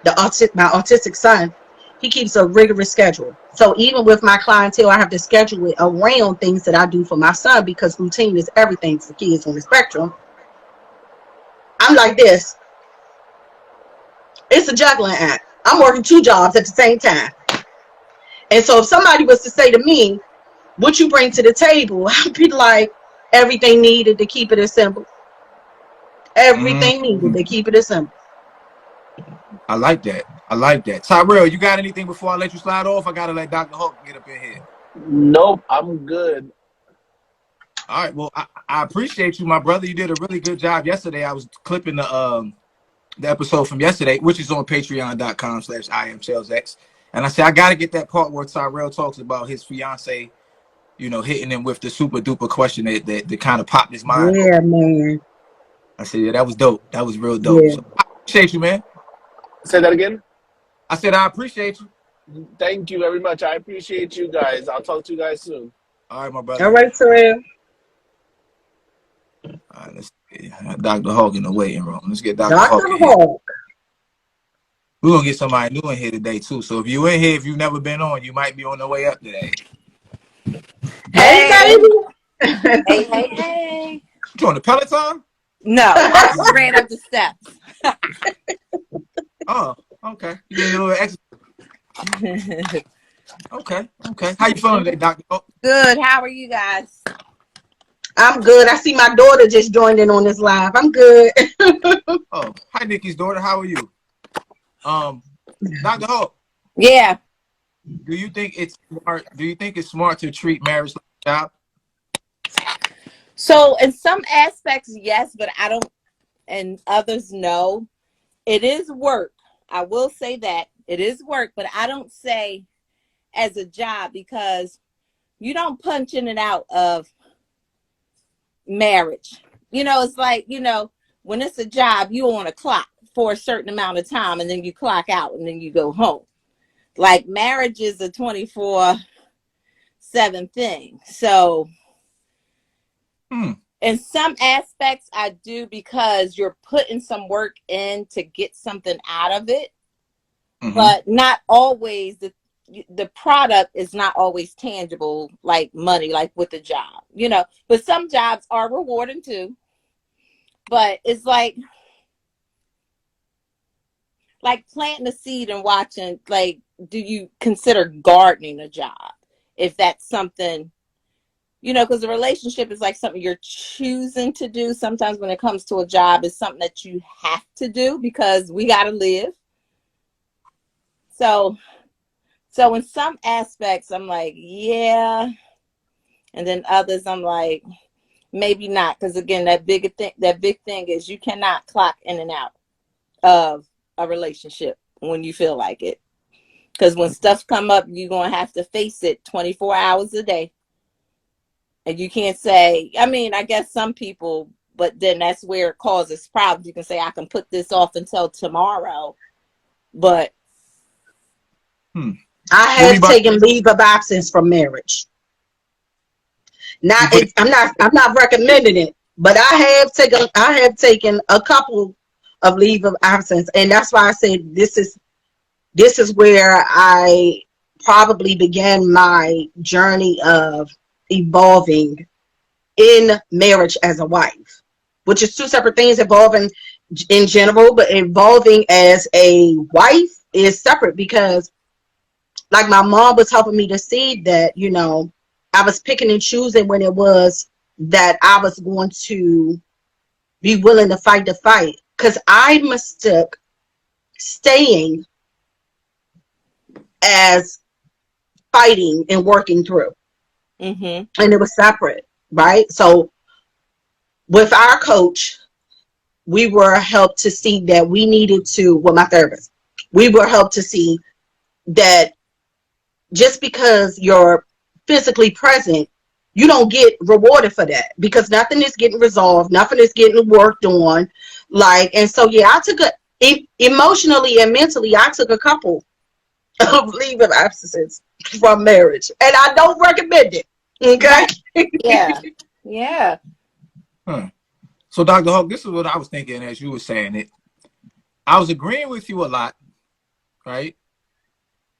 my autistic son, he keeps a rigorous schedule. So even with my clientele, I have to schedule it around things that I do for my son, because routine is everything for kids on the spectrum. I'm like this. It's a juggling act. I'm working two jobs at the same time. And so if somebody was to say to me, "What you bring to the table?" I'd be like, "Everything needed to keep it as simple.
Mm.
Everything needed to keep it as simple."
I like that. I like that. Tyrell, you got anything before I let you slide off? I gotta let Dr. Hulk get up in here.
Nope, I'm good.
All right. Well, I appreciate you, my brother. You did a really good job yesterday. I was clipping the episode from yesterday, which is on patreon.com/IamChellsX. And I said, I gotta get that part where Tyrell talks about his fiance, hitting him with the super duper question that kind of popped his mind open.
Yeah, man.
I said, yeah, that was dope. That was real dope.
Yeah.
So I appreciate you, man.
Say that again.
I said, I appreciate you.
Thank you very much. I appreciate you guys. I'll talk to you guys soon.
All right, my
All
brother.
right, Terrell.
All right, let's see. Dr. Hawk in the waiting room. Let's get Dr.
Dr.
Hawk in here.
Hawk.
We're gonna get somebody new in here today too. So if you in here, if you've never been on, you might be on the way up today.
Hey,
Hey,
baby.
hey, hey, hey.
You on the Peloton?
No, I just ran up the steps.
Oh, okay. You did a little exercise. Okay, okay. How you feeling today, Dr. Hawk?
Good. How are you guys?
I'm good. I see my daughter just joined in on this live. I'm good.
Oh, hi, Nikki's daughter. How are you? Dr. Hawk,
Yeah.
do you think it's smart? Do you think it's smart to treat marriage like a job?
So in some aspects, yes, but I don't, and others, no. It is work. I will say that it is work, but I don't say as a job, because you don't punch in and out of marriage. It's like, when it's a job, you on a clock for a certain amount of time, and then you clock out and then you go home. Like marriage is a 24/7 thing. So in some aspects I do, because you're putting some work in to get something out of it. But not always. The product is not always tangible, like money, like with a job, but some jobs are rewarding too. But it's like, like planting a seed and watching, like, do you consider gardening a job? If that's something, because a relationship is like something you're choosing to do. Sometimes when it comes to a job, it's something that you have to do because we got to live. So in some aspects, I'm like, yeah. And then others, I'm like, maybe not. Because again, that big thing is you cannot clock in and out of a relationship when you feel like it. Because when stuff come up, you're going to have to face it 24 hours a day. And you can't say, I mean, I guess some people, but then that's where it causes problems. You can say, I can put this off until tomorrow. But
I have taken leave of absence from marriage. I'm not recommending it, but I have taken a couple of leave of absence, and that's why I said this is where I probably began my journey of evolving in marriage as a wife, which is two separate things. Evolving in general, but evolving as a wife is separate, because like my mom was helping me to see that, I was picking and choosing when it was that I was going to be willing to fight the fight, because I mistook staying as fighting and working through. And it was separate, right? So with our coach, we were helped to see that we needed to, well, my therapist, we were helped to see that just because you're physically present, you don't get rewarded for that, because nothing is getting resolved, nothing is getting worked on. And so, yeah, I took emotionally and mentally, I took a couple of leave of absences from marriage, and I don't recommend it. Okay.
Yeah.
So Dr. Hawk, this is what I was thinking as you were saying it. I was agreeing with you a lot, right?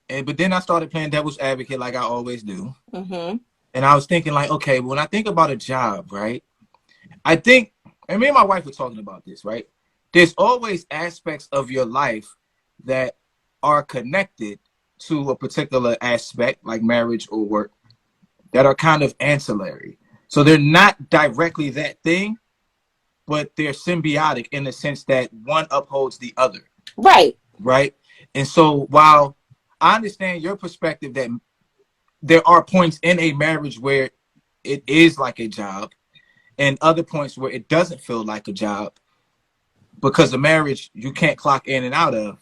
But then I started playing devil's advocate like I always do. And I was thinking like, okay, when I think about a job, right? I think, and me and my wife were talking about this, right? There's always aspects of your life that are connected to a particular aspect, like marriage or work, that are kind of ancillary. So they're not directly that thing, but they're symbiotic in the sense that one upholds the other.
Right.
Right. And so while I understand your perspective that there are points in a marriage where it is like a job and other points where it doesn't feel like a job, because a marriage you can't clock in and out of.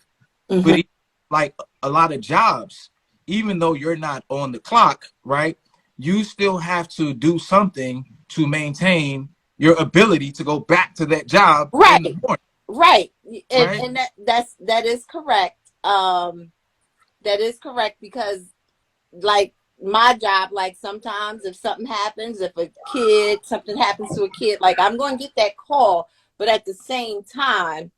But like a lot of jobs, even though you're not on the clock, right, you still have to do something to maintain your ability to go back to that job in the morning.
Right. And that is correct. That is correct, because like my job, like sometimes if something happens, if something happens to a kid, like I'm going to get that call, but at the same time,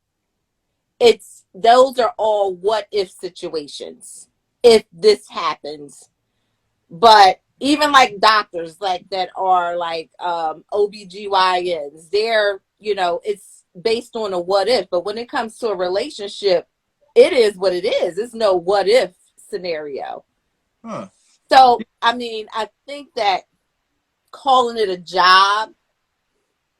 those are all what if situations, if this happens. But even like doctors like that are like OBGYNs, they're, it's based on a what if. But when it comes to a relationship, it is what it is. It's no what if scenario. So, I mean, I think that calling it a job,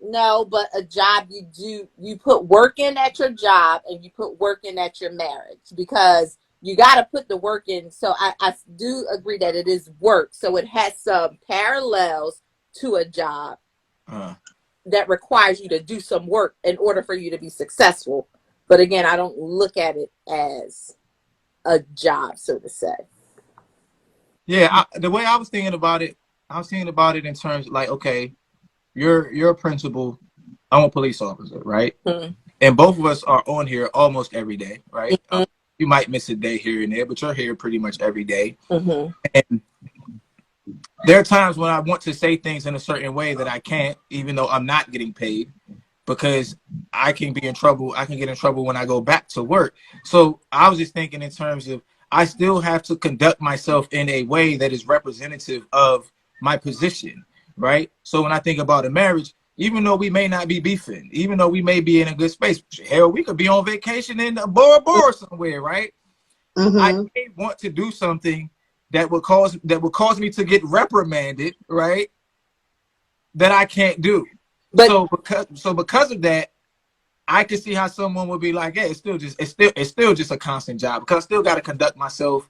no, but a job you put work in at your job and you put work in at your marriage, because you got to put the work in. So I do agree that it is work. So it has some parallels to a job that requires you to do some work in order for you to be successful. But again, I don't look at it as a job, so to say.
Yeah, the way I was thinking about it in terms like, okay, you're a principal, I'm a police officer, right? And both of us are on here almost every day, right? You might miss a day here and there, but you're here pretty much every day. And there are times when I want to say things in a certain way that I can't, even though I'm not getting paid, because I can be in trouble. I can get in trouble when I go back to work. So I was just thinking in terms of, I still have to conduct myself in a way that is representative of my position, right? So when I think about a marriage, even though we may not be beefing, even though we may be in a good space. Hell, we could be on vacation in Bora Bora somewhere, right? I
Mm-hmm.
may want to do something that would cause me to get reprimanded, right? That I can't do.
But
Because of that, I can see how someone would be like, "Hey, it's still just a constant job because I still got to conduct myself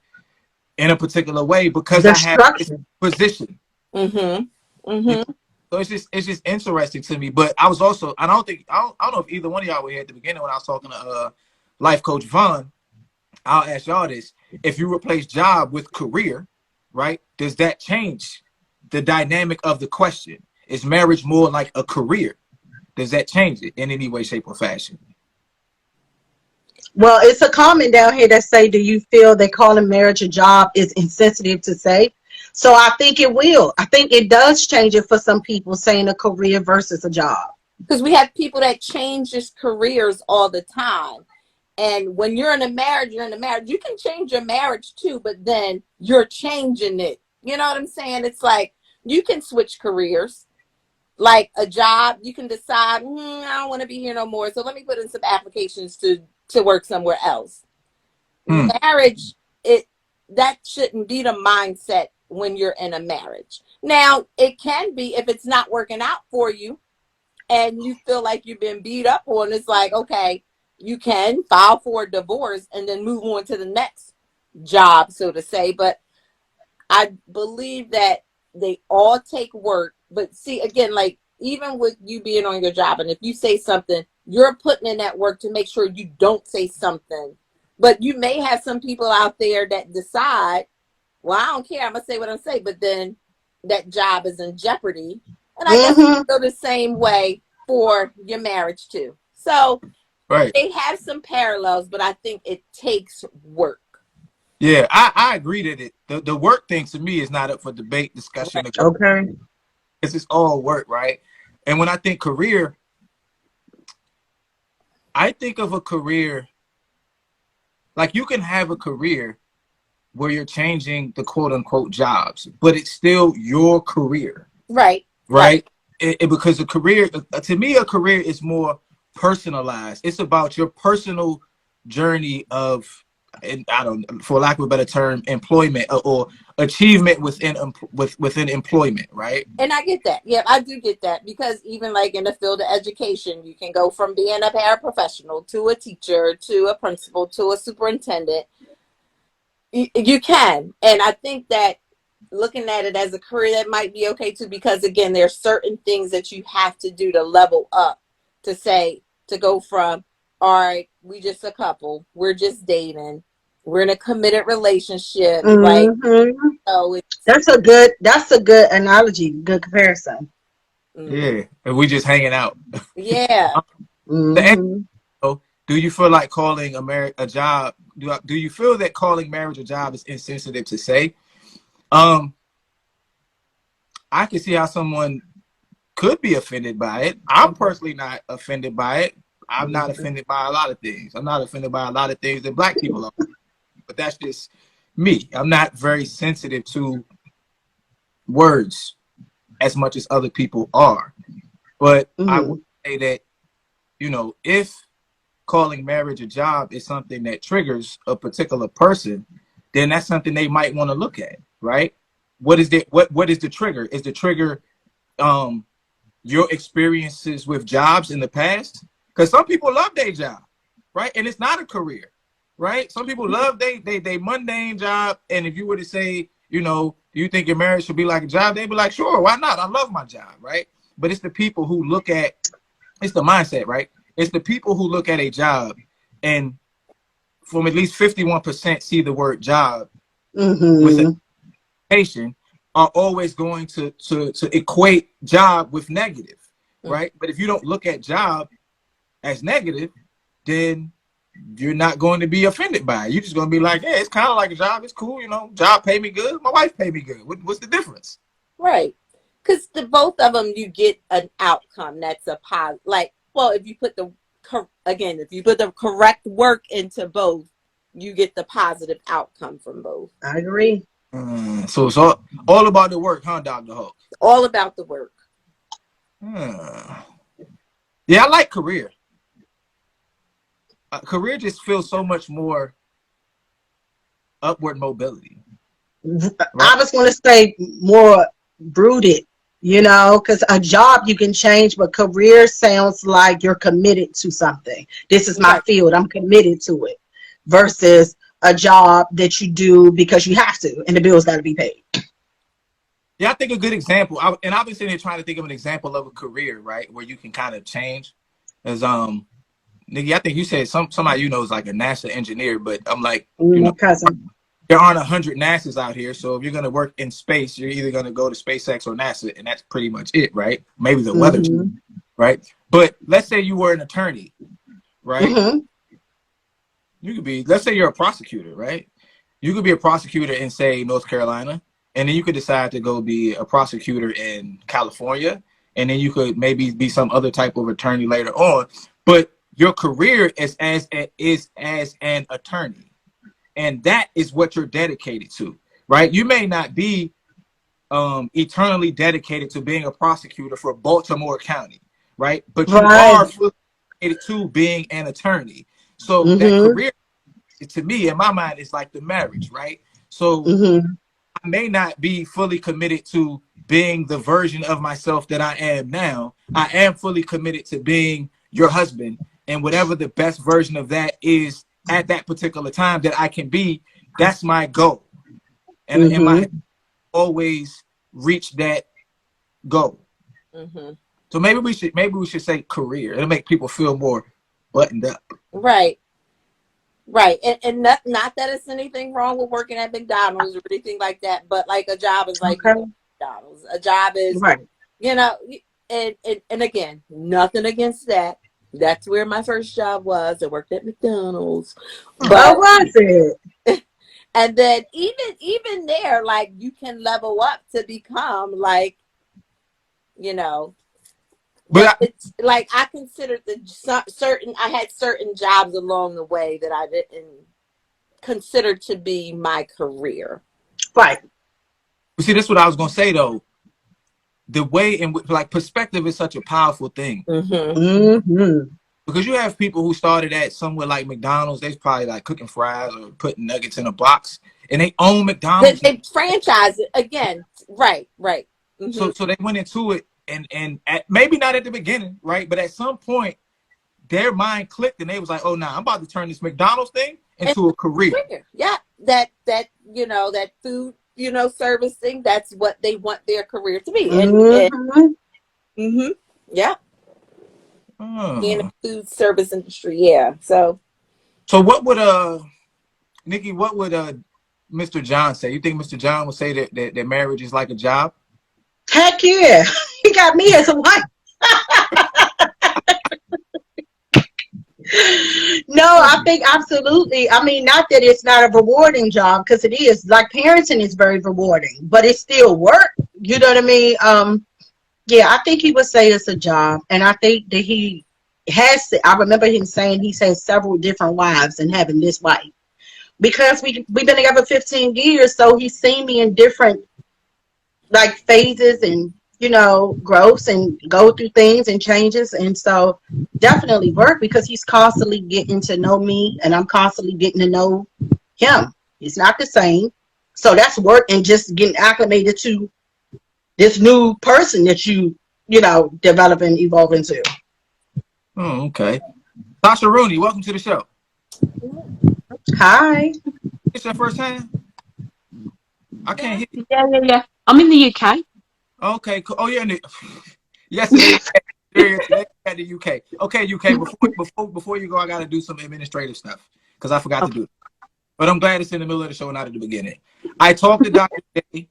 in a particular way because
The
I have this
structure.
position."
mm-hmm.
You know?
Mm-hmm.
So it's just interesting to me. But I was also I don't know if either one of y'all were here at the beginning when I was talking to life coach Vaughn. I'll ask y'all this: if you replace job with career, right? Does that change the dynamic of the question? Is marriage more like a career? Does that change it in any way, shape, or fashion?
Well, it's a comment down here that say, do you feel that calling marriage a job is insensitive to say? So I think it will. I think it does change it for some people, saying a career versus a job.
Because we have people that change their careers all the time. And when you're in a marriage, you're in a marriage. You can change your marriage too, but then you're changing it. You know what I'm saying? It's like you can switch careers. Like a job, you can decide, I don't want to be here no more. So let me put in some applications to work somewhere else.
Hmm.
Marriage, that shouldn't be the mindset when you're in a marriage. Now, it can be if it's not working out for you and you feel like you've been beat up on. It's like, okay, you can file for a divorce and then move on to the next job, so to say. But I believe that they all take work. But see, again, like even with you being on your job, and if you say something, you're putting in that work to make sure you don't say something. But you may have some people out there that decide, well, I don't care, I'm gonna say what I'm saying, but then that job is in jeopardy. And I guess
Mm-hmm.
it's go the same way for your marriage too. So
Right.
they have some parallels, but I think it takes work.
Yeah, I agree that the work thing to me is not up for debate, discussion,
Right.
because
Okay.
it's all work, right? And when I think career, I think of a career like you can have a career where you're changing the quote unquote jobs, but it's still your career,
Right. Right.
right? Because a career, to me, a career is more personalized. It's about your personal journey of, and I don't, for lack of a better term, employment or achievement within employment, right?
And I get that. Yeah, I do get that because even like in the field of education, you can go from being a paraprofessional to a teacher to a principal to a superintendent. You can. And I think that looking at it as a career, that might be okay too, because again, there's certain things that you have to do to level up to say, to go from, all right, we just a couple, we're just dating, we're in a committed relationship, right?
Mm-hmm.
So it's,
That's a good analogy, good comparison.
mm,
Yeah, and we just hanging out.
yeah.
The
Mm-hmm.
Do you feel like calling a job? Do you feel that calling marriage a job is insensitive to say? Um, I can see how someone could be offended by it. I'm personally not offended by it. I'm not offended by a lot of things. I'm not offended by a lot of things that black people are, but that's just me. I'm not very sensitive to words as much as other people are. But I
Mm-hmm.
would say that, if calling marriage a job is something that triggers a particular person, then that's something they might want to look at, right? What is the trigger? Is the trigger um your experiences with jobs in the past? Because some people love their job, right? And it's not a career, right? Some people love they mundane job. And if you were to say, do you think your marriage should be like a job? They'd be like, sure, why not? I love my job, right? But it's the people who look at it's the mindset, right? It's the people who look at a job and from at least 51% see the word job with an
Mm-hmm.
education are always going to equate job with negative, right? But if you don't look at job as negative, then you're not going to be offended by it. You're just going to be like, yeah, it's kind of like a job. It's cool, job pay me good. My wife pay me good. What's the difference?
Right. Because the both of them, you get an outcome that's a positive. Like, well, if you put if you put the correct work into both, you get the positive outcome from both.
I agree.
So it's all about the work, huh, Dr. Hawk?
All about the work.
Yeah, I like career. Career just feels so much more upward mobility, right?
I was going to say more brooded, you know, because a job you can change, but career sounds like you're committed to something. This is my
Right.
field. I'm committed to it versus a job that you do because you have to and the bills got to be paid.
Yeah, I think a good example, and I've been sitting here trying to think of an example of a career, right, where you can kind of change. Is Nikki, I think you said somebody you know is like a NASA engineer, but I'm like,
My cousin.
there aren't 100 NASAs out here, so if you're gonna work in space, you're either gonna go to SpaceX or NASA, and that's pretty much it, right? Maybe the weather,
Mm-hmm.
right? But let's say you were an attorney, right?
Mm-hmm.
You could be, let's say you're a prosecutor, right? You could be a prosecutor in, say, North Carolina, and then you could decide to go be a prosecutor in California, and then you could maybe be some other type of attorney later on. But your career is as an attorney, and that is what you're dedicated to, right? You may not be eternally dedicated to being a prosecutor for Baltimore County, right? But you
Right.
are fully dedicated to being an attorney. So that
Mm-hmm.
career, to me, in my mind, is like the marriage, right? So
Mm-hmm.
I may not be fully committed to being the version of myself that I am now. I am fully committed to being your husband, and whatever the best version of that is at that particular time that I can be, that's my goal. And in my head,
Mm-hmm.
always reach that goal.
Mm-hmm.
So maybe we should say career. It'll make people feel more buttoned up.
Right. Right. And not that it's anything wrong with working at McDonald's or anything like that, but like a job is like,
Okay.
McDonald's. A job is,
Right.
you know, and again, nothing against that. That's where my first job was. I worked at McDonald's.
Oh,
But
was it?
and then even there, like you can level up to become like, you know,
But
that it's like I considered I had certain jobs along the way that I didn't consider to be my career.
Right.
see, that's what I was gonna say though. The way in which, like, perspective is such a powerful thing,
Mm-hmm.
Mm-hmm.
because you have people who started at somewhere like McDonald's. They're probably like cooking fries or putting nuggets in a box, and they own McDonald's.
They franchise it again. Right, right. Mm-hmm.
So they went into it, and maybe not at the beginning, right? But at some point, their mind clicked, and they was like, "Oh, nah, I'm about to turn this McDonald's thing
And
into a career."
yeah, that that food service thing. That's what they want their career to be. And
Mm-hmm.
mm-hmm, yeah, in the
Oh.
food service industry. Yeah. So
So what would Nikki? What would Mr. John say? You think Mr. John would say that marriage is like a job?
Heck yeah. He got me as a wife. No, I think absolutely. I mean, not that it's not a rewarding job, because it is. Like parenting is very rewarding, but it's still work. You know what I mean? Yeah, I think he would say it's a job, and I think that he has. I remember him saying he's had several different wives and having this wife because we've been together 15 years, so he's seen me in different like phases and growths and go through things and changes, and so definitely work because he's constantly getting to know me and I'm constantly getting to know him. It's not the same, so that's work and just getting acclimated to this new person that you develop and evolve into.
Oh, okay. Tasha Rooney, welcome to the show.
Hi.
It's your first time? I can't hear you.
Yeah. I'm in the UK.
Okay, cool. Oh, yeah. Yesterday, today at the UK. Okay, UK. Before you go, I got to do some administrative stuff because I forgot to do it. But I'm glad it's in the middle of the show, not at the beginning. I talked to Dr. J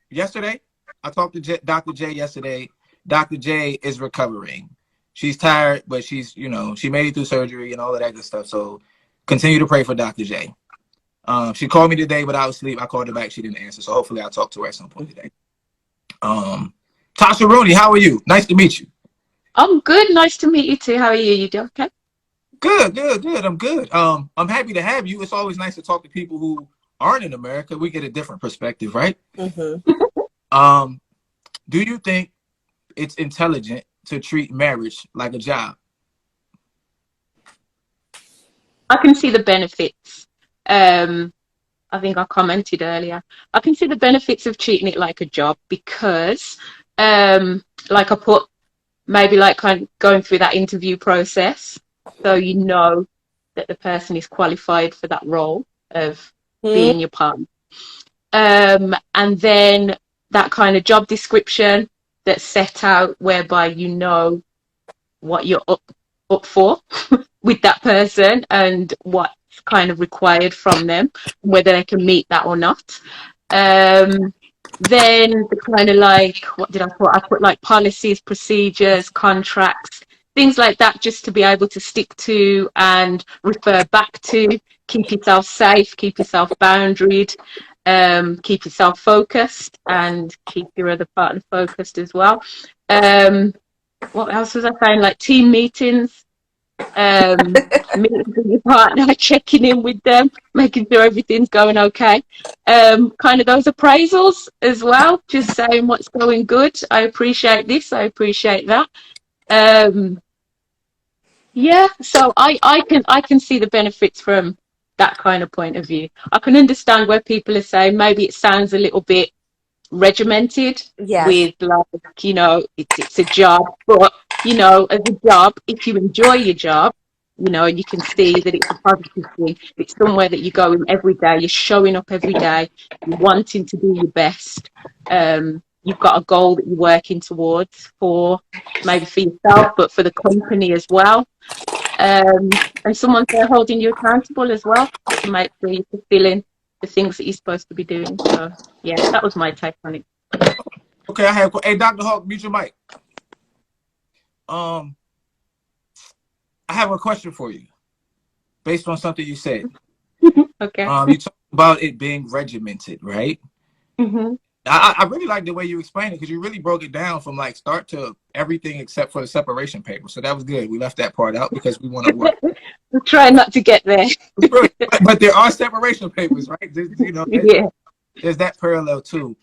yesterday. I talked to Dr. J yesterday. Dr. J is recovering. She's tired, but she's, she made it through surgery and all of that good stuff. So continue to pray for Dr. J. She called me today, but I was asleep. I called her back. She didn't answer. So hopefully I'll talk to her at some point today. Tasha Rooney, how are you? Nice to meet you.
I'm good. Nice to meet you too. How are you? You do okay?
Good. I'm good. I'm happy to have you. It's always nice to talk to people who aren't in America. We get a different perspective, right?
mm-hmm.
Do you think it's intelligent to treat marriage like a job?
I can see the benefits. I think I commented earlier. I can see the benefits of treating it like a job because, like I put, maybe like kind of going through that interview process, so you know that the person is qualified for that role of
Hmm?
being your partner. And then that kind of job description that's set out whereby you know what you're up for with that person and what's kind of required from them, whether they can meet that or not. Um, then the kind of like, what did I put? I put like policies, procedures, contracts, things like that, just to be able to stick to and refer back to. Keep yourself safe, keep yourself boundaried, keep yourself focused, and keep your other partner focused as well. Um, what else was I saying? Like team meetings, meeting with your partner, checking in with them, making sure everything's going okay. Kind of those appraisals as well, just saying what's going good. I appreciate this, I appreciate that. Um, yeah, so I can see the benefits from that kind of point of view. I can understand where people are saying maybe it sounds a little bit regimented
Yes.
with like, it's a job, but as a job, if you enjoy your job, and you can see that it's a positive thing, it's somewhere that you go in every day, you're showing up every day, you're wanting to do your best, you've got a goal that you're working towards for maybe for yourself but for the company as well, and someone's there holding you accountable as well to make sure you're fulfilling the things that you're supposed to be doing. So yeah, that was my take on it.
Okay, I have. Hey, Dr. Hawk, mute your mic. I have a question for you, based on something you said.
Okay.
You talked about it being regimented, right?
Hmm.
I really like the way you explained it because you really broke it down from like start to everything except for the separation paper. So that was good. We left that part out because we want to work.
I'm trying not to get there.
But there are separation papers, right?
Yeah.
There's that parallel too.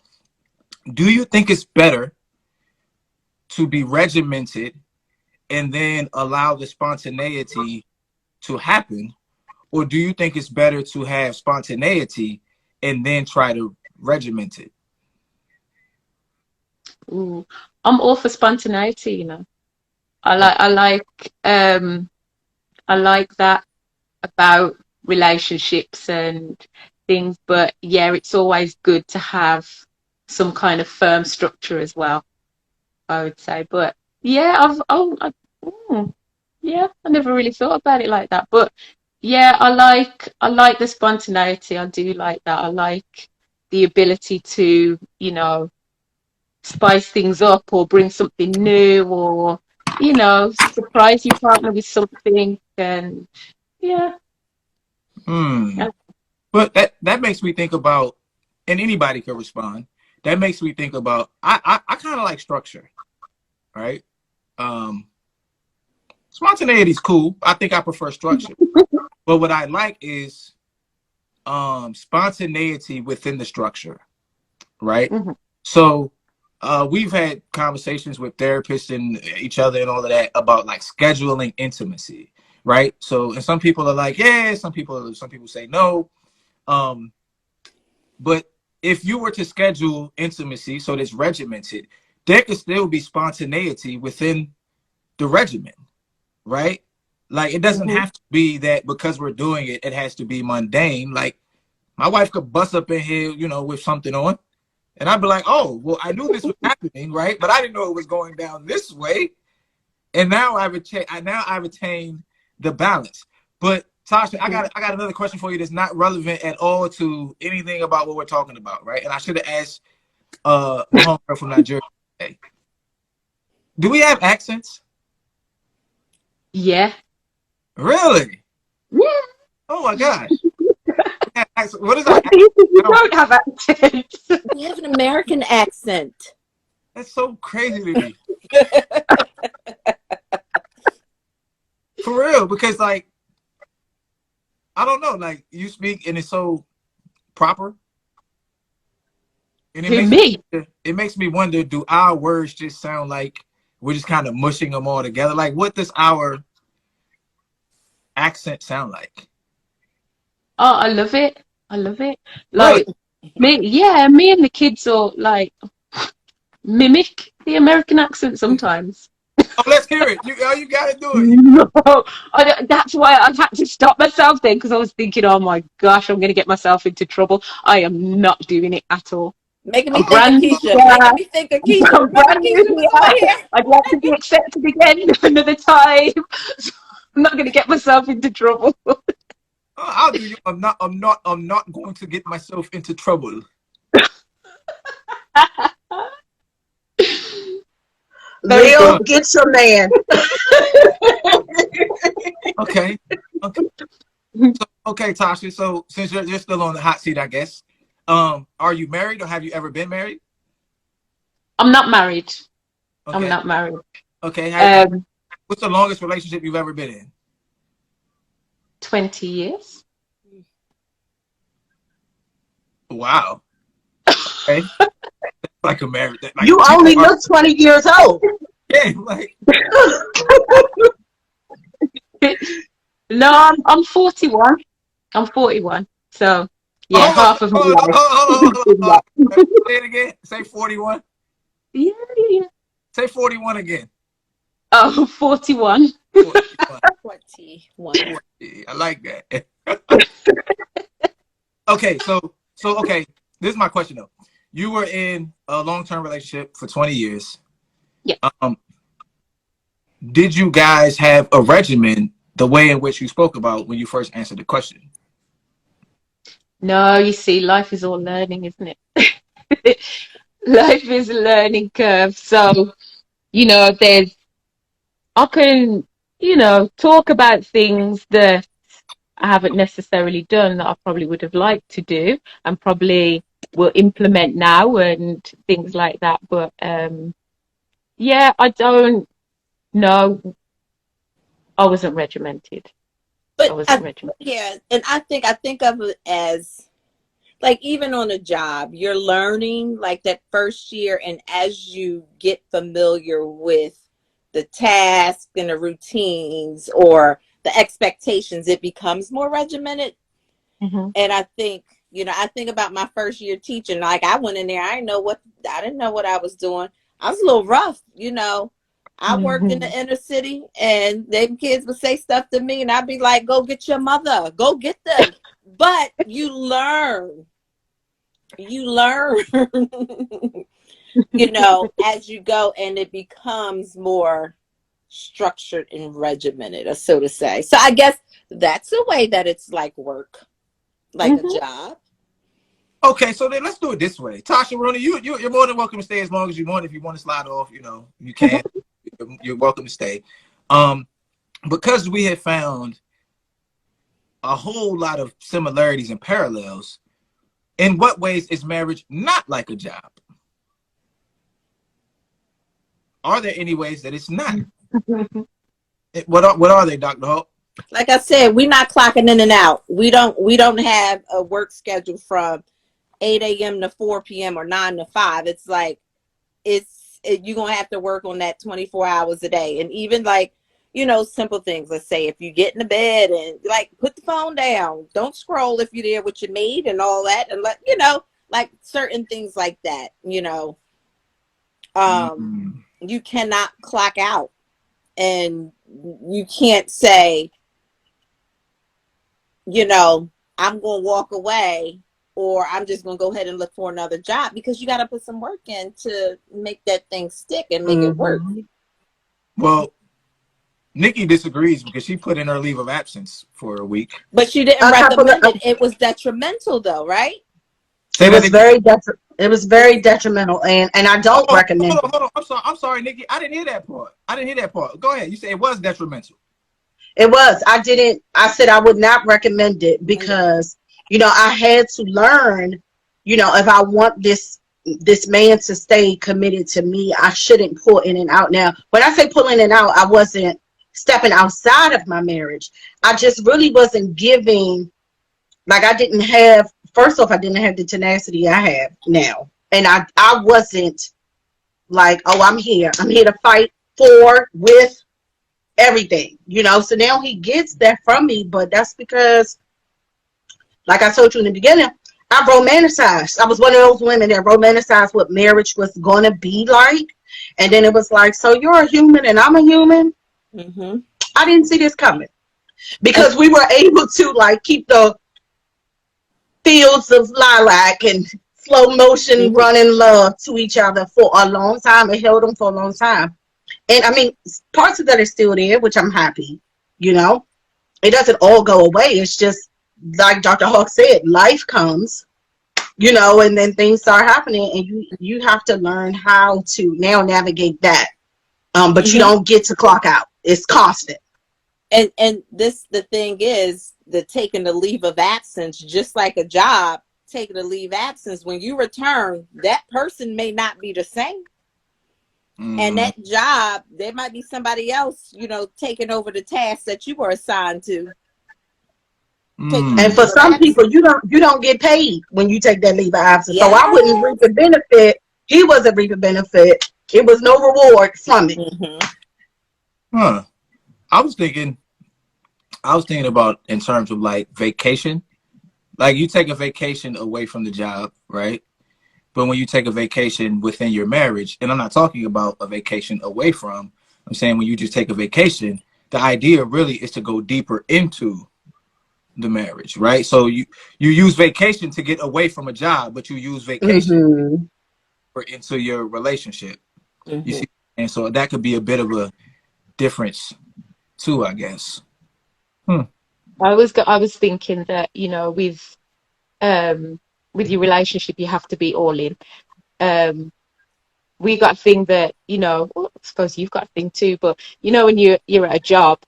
Do you think it's better to be regimented and then allow the spontaneity to happen? Or do you think it's better to have spontaneity and then try to regiment it?
Ooh. I'm all for spontaneity. I like I like um I like that about relationships and things, but yeah, it's always good to have some kind of firm structure as well, I would say. But yeah, yeah, I never really thought about it like that. But yeah, I like the spontaneity. I do like that. I like the ability to, spice things up or bring something new or, surprise your partner with something. And yeah.
Hmm. But that makes me think about, and anybody can respond. That makes me think about. I kind of like structure, right? Um, Spontaneity is cool. I think I prefer structure. But what I like is spontaneity within the structure, right?
Hmm.
So we've had conversations with therapists and each other and all of that about like scheduling intimacy, right? So and some people are like, yeah, some people say no. Um, but if you were to schedule intimacy so that's regimented, there could still be spontaneity within the regimen, right? Like it doesn't
Hmm.
have to be that because we're doing it, it has to be mundane. Like my wife could bust up in here, with something on, and I'd be like, "Oh, well, I knew this was happening, right? But I didn't know it was going down this way." And now I've attained the balance. But Tasha, I got another question for you that's not relevant at all to anything about what we're talking about, right? And I should have asked my homegirl from Nigeria today. Do we have accents?
Yeah.
Really?
Yeah.
Oh my gosh. What is our
What
accent?
do you think? We
I don't.
don't have accents.
We have an American accent.
That's so crazy to me. For real, because like I don't know, like you speak and it's so proper. And
Who, me?
it makes me wonder, do our words just sound like we're just kind of mushing them all together? Like, what does our accent sound like?
Oh, I love it. I love it.
Really?
Like me and the kids all like mimic the American accent sometimes.
Oh, let's hear it. You gotta do it.
No, that's why I had to stop myself then because I was thinking, oh my gosh, I'm going to get myself into trouble. I am not doing it at all.
Making me
I'm
think of
brand new
Keisha.
here.
Making me think of Keisha.
I'm
Remember
brand
Keisha
new
was on
here.
here?
I'd like to be accepted again another time. I'm not going to get myself into trouble.
I'll do you. I'm not going to get myself into trouble.
Very
Leo,
good.
get your man.
Okay. Okay. So, okay, Tasha. So since you're still on the hot seat, I guess. Are you married or have you ever been married?
I'm not married. I'm
Okay.
not married.
Okay.
Um,
What's the longest relationship you've ever been in?
20 years.
Wow. Okay. Like a married. Like
You
people
only
are.
look 20 years old.
Yeah. Like.
No, I'm 41. I'm 41. So yeah,
Hold on.
half of my
Hold on.
life.
Hold on. Say it again. Say 41.
Yeah, yeah.
Say 41 again.
Oh, 41.
41.
21.
I like that. Okay, okay. This is my question though. You were in a long-term relationship for 20 years.
Yeah.
Did you guys have a regimen the way in which you spoke about when you first answered the question?
No, you see, life is all learning, isn't it? Life is a learning curve. So, there's I can, talk about things that I haven't necessarily done that I probably would have liked to do and probably will implement now and things like that. But yeah, I don't know. I wasn't regimented. I
But
wasn't regimented.
yeah, and I think of it as like even on a job, you're learning like that first year, and as you get familiar with the tasks and the routines or the expectations, it becomes more regimented.
Hmm.
And I think, I think about my first year teaching. Like I went in there, I didn't know what I was doing. I was a little rough. I worked in
Hmm.
the inner city, and them kids would say stuff to me, and I'd be like, "Go get your mother, go get them." But you learn, as you go, and it becomes more structured and regimented, so to say. So I guess that's a way that it's like work, like a
Hmm.
job.
Okay, so then let's do it this way. Tasha Rooney, you're more than welcome to stay as long as you want. If you want to slide off, you can. You're welcome to stay. Um, because we have found a whole lot of similarities and parallels, in what ways is marriage not like a job? Are there any ways that it's not? What are they, Dr. Hope?
Like I said, we're not clocking in and out. We don't have a work schedule from 8 a.m. to 4 p.m. or 9 to 5. It's like you're gonna have to work on that 24 hours a day. And even like, simple things. Let's say if you get in the bed and like put the phone down, don't scroll if you're there with your maid and all that, and like certain things like that. You cannot clock out, and you can't say, I'm gonna walk away, or I'm just going to go ahead and look for another job, because you got to put some work in to make that thing stick and make it work.
Well, Nikki disagrees because she put in her leave of absence for a week.
But you didn't recommend it. It was detrimental though, right?
It
was very detrimental, and I don't recommend it.
Hold on. I'm sorry, Nikki. I didn't hear that part. Go ahead. You said it was detrimental.
It was. I said I would not recommend it because I had to learn, if I want this man to stay committed to me, I shouldn't pull in and out. Now, when I say pulling in and out, I wasn't stepping outside of my marriage. I just really wasn't giving, like I didn't have the tenacity I have now. And I wasn't like, oh, I'm here to fight for, with everything, you know. So now he gets that from me, but that's because, like I told you in the beginning, I romanticized. I was one of those women that romanticized what marriage was gonna be like, and then it was like, so you're a human and I'm a human.
Mm-hmm.
I didn't see this coming, because we were able to like keep the fields of lilac and slow motion
Mm-hmm.
running love to each other for a long time. It held them for a long time. And I mean, parts of that are still there, which I'm happy, you know. It doesn't all go away. It's just like Dr. Hawk said, life comes, you know, and then things start happening, and you have to learn how to now navigate that. But you
Mm-hmm.
don't get to clock out. It's constant.
And this, the thing is, the taking the leave of absence, just like a job, taking a leave absence, when you return, that person may not be the same. And that job, there might be somebody else, you know, taking over the task that you were assigned to.
And for some people, you don't get paid when you take that leave of absence. So I wouldn't reap
Yes.
the benefit. He wasn't reaping benefit. It was no reward from it.
Mm-hmm.
Huh. I was thinking about in terms of like vacation. Like you take a vacation away from the job, right? But when you take a vacation within your marriage, and I'm not talking about a vacation away from, I'm saying when you just take a vacation, the idea really is to go deeper into the marriage, right? So you use vacation to get away from a job, but you use vacation
Mm-hmm.
for into your relationship. You
Mm-hmm.
see, and so that could be a bit of a difference too, I guess.
I was thinking that, you know, with your relationship, you have to be all in. We got a thing that, you know, well, I suppose you've got a thing too, but you know, when you're at a job,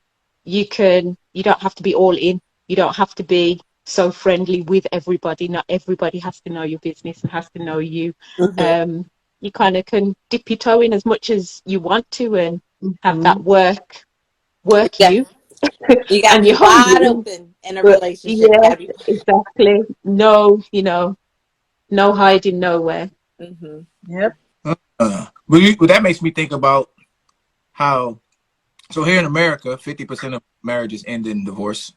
you don't have to be all in. You don't have to be so friendly with everybody. Not everybody has to know your business and has to know you.
Mm-hmm.
You kind of can dip your toe in as much as you want to and have
Mm-hmm.
that work
Yeah.
you
You got to
and
be
you're hungry.
wide open in a
But
relationship. You
yes,
got to be.
exactly. No, you know, no hiding nowhere.
Mm-hmm.
Yep.
But that makes me think about how, so here in America, 50% of marriages end in divorce.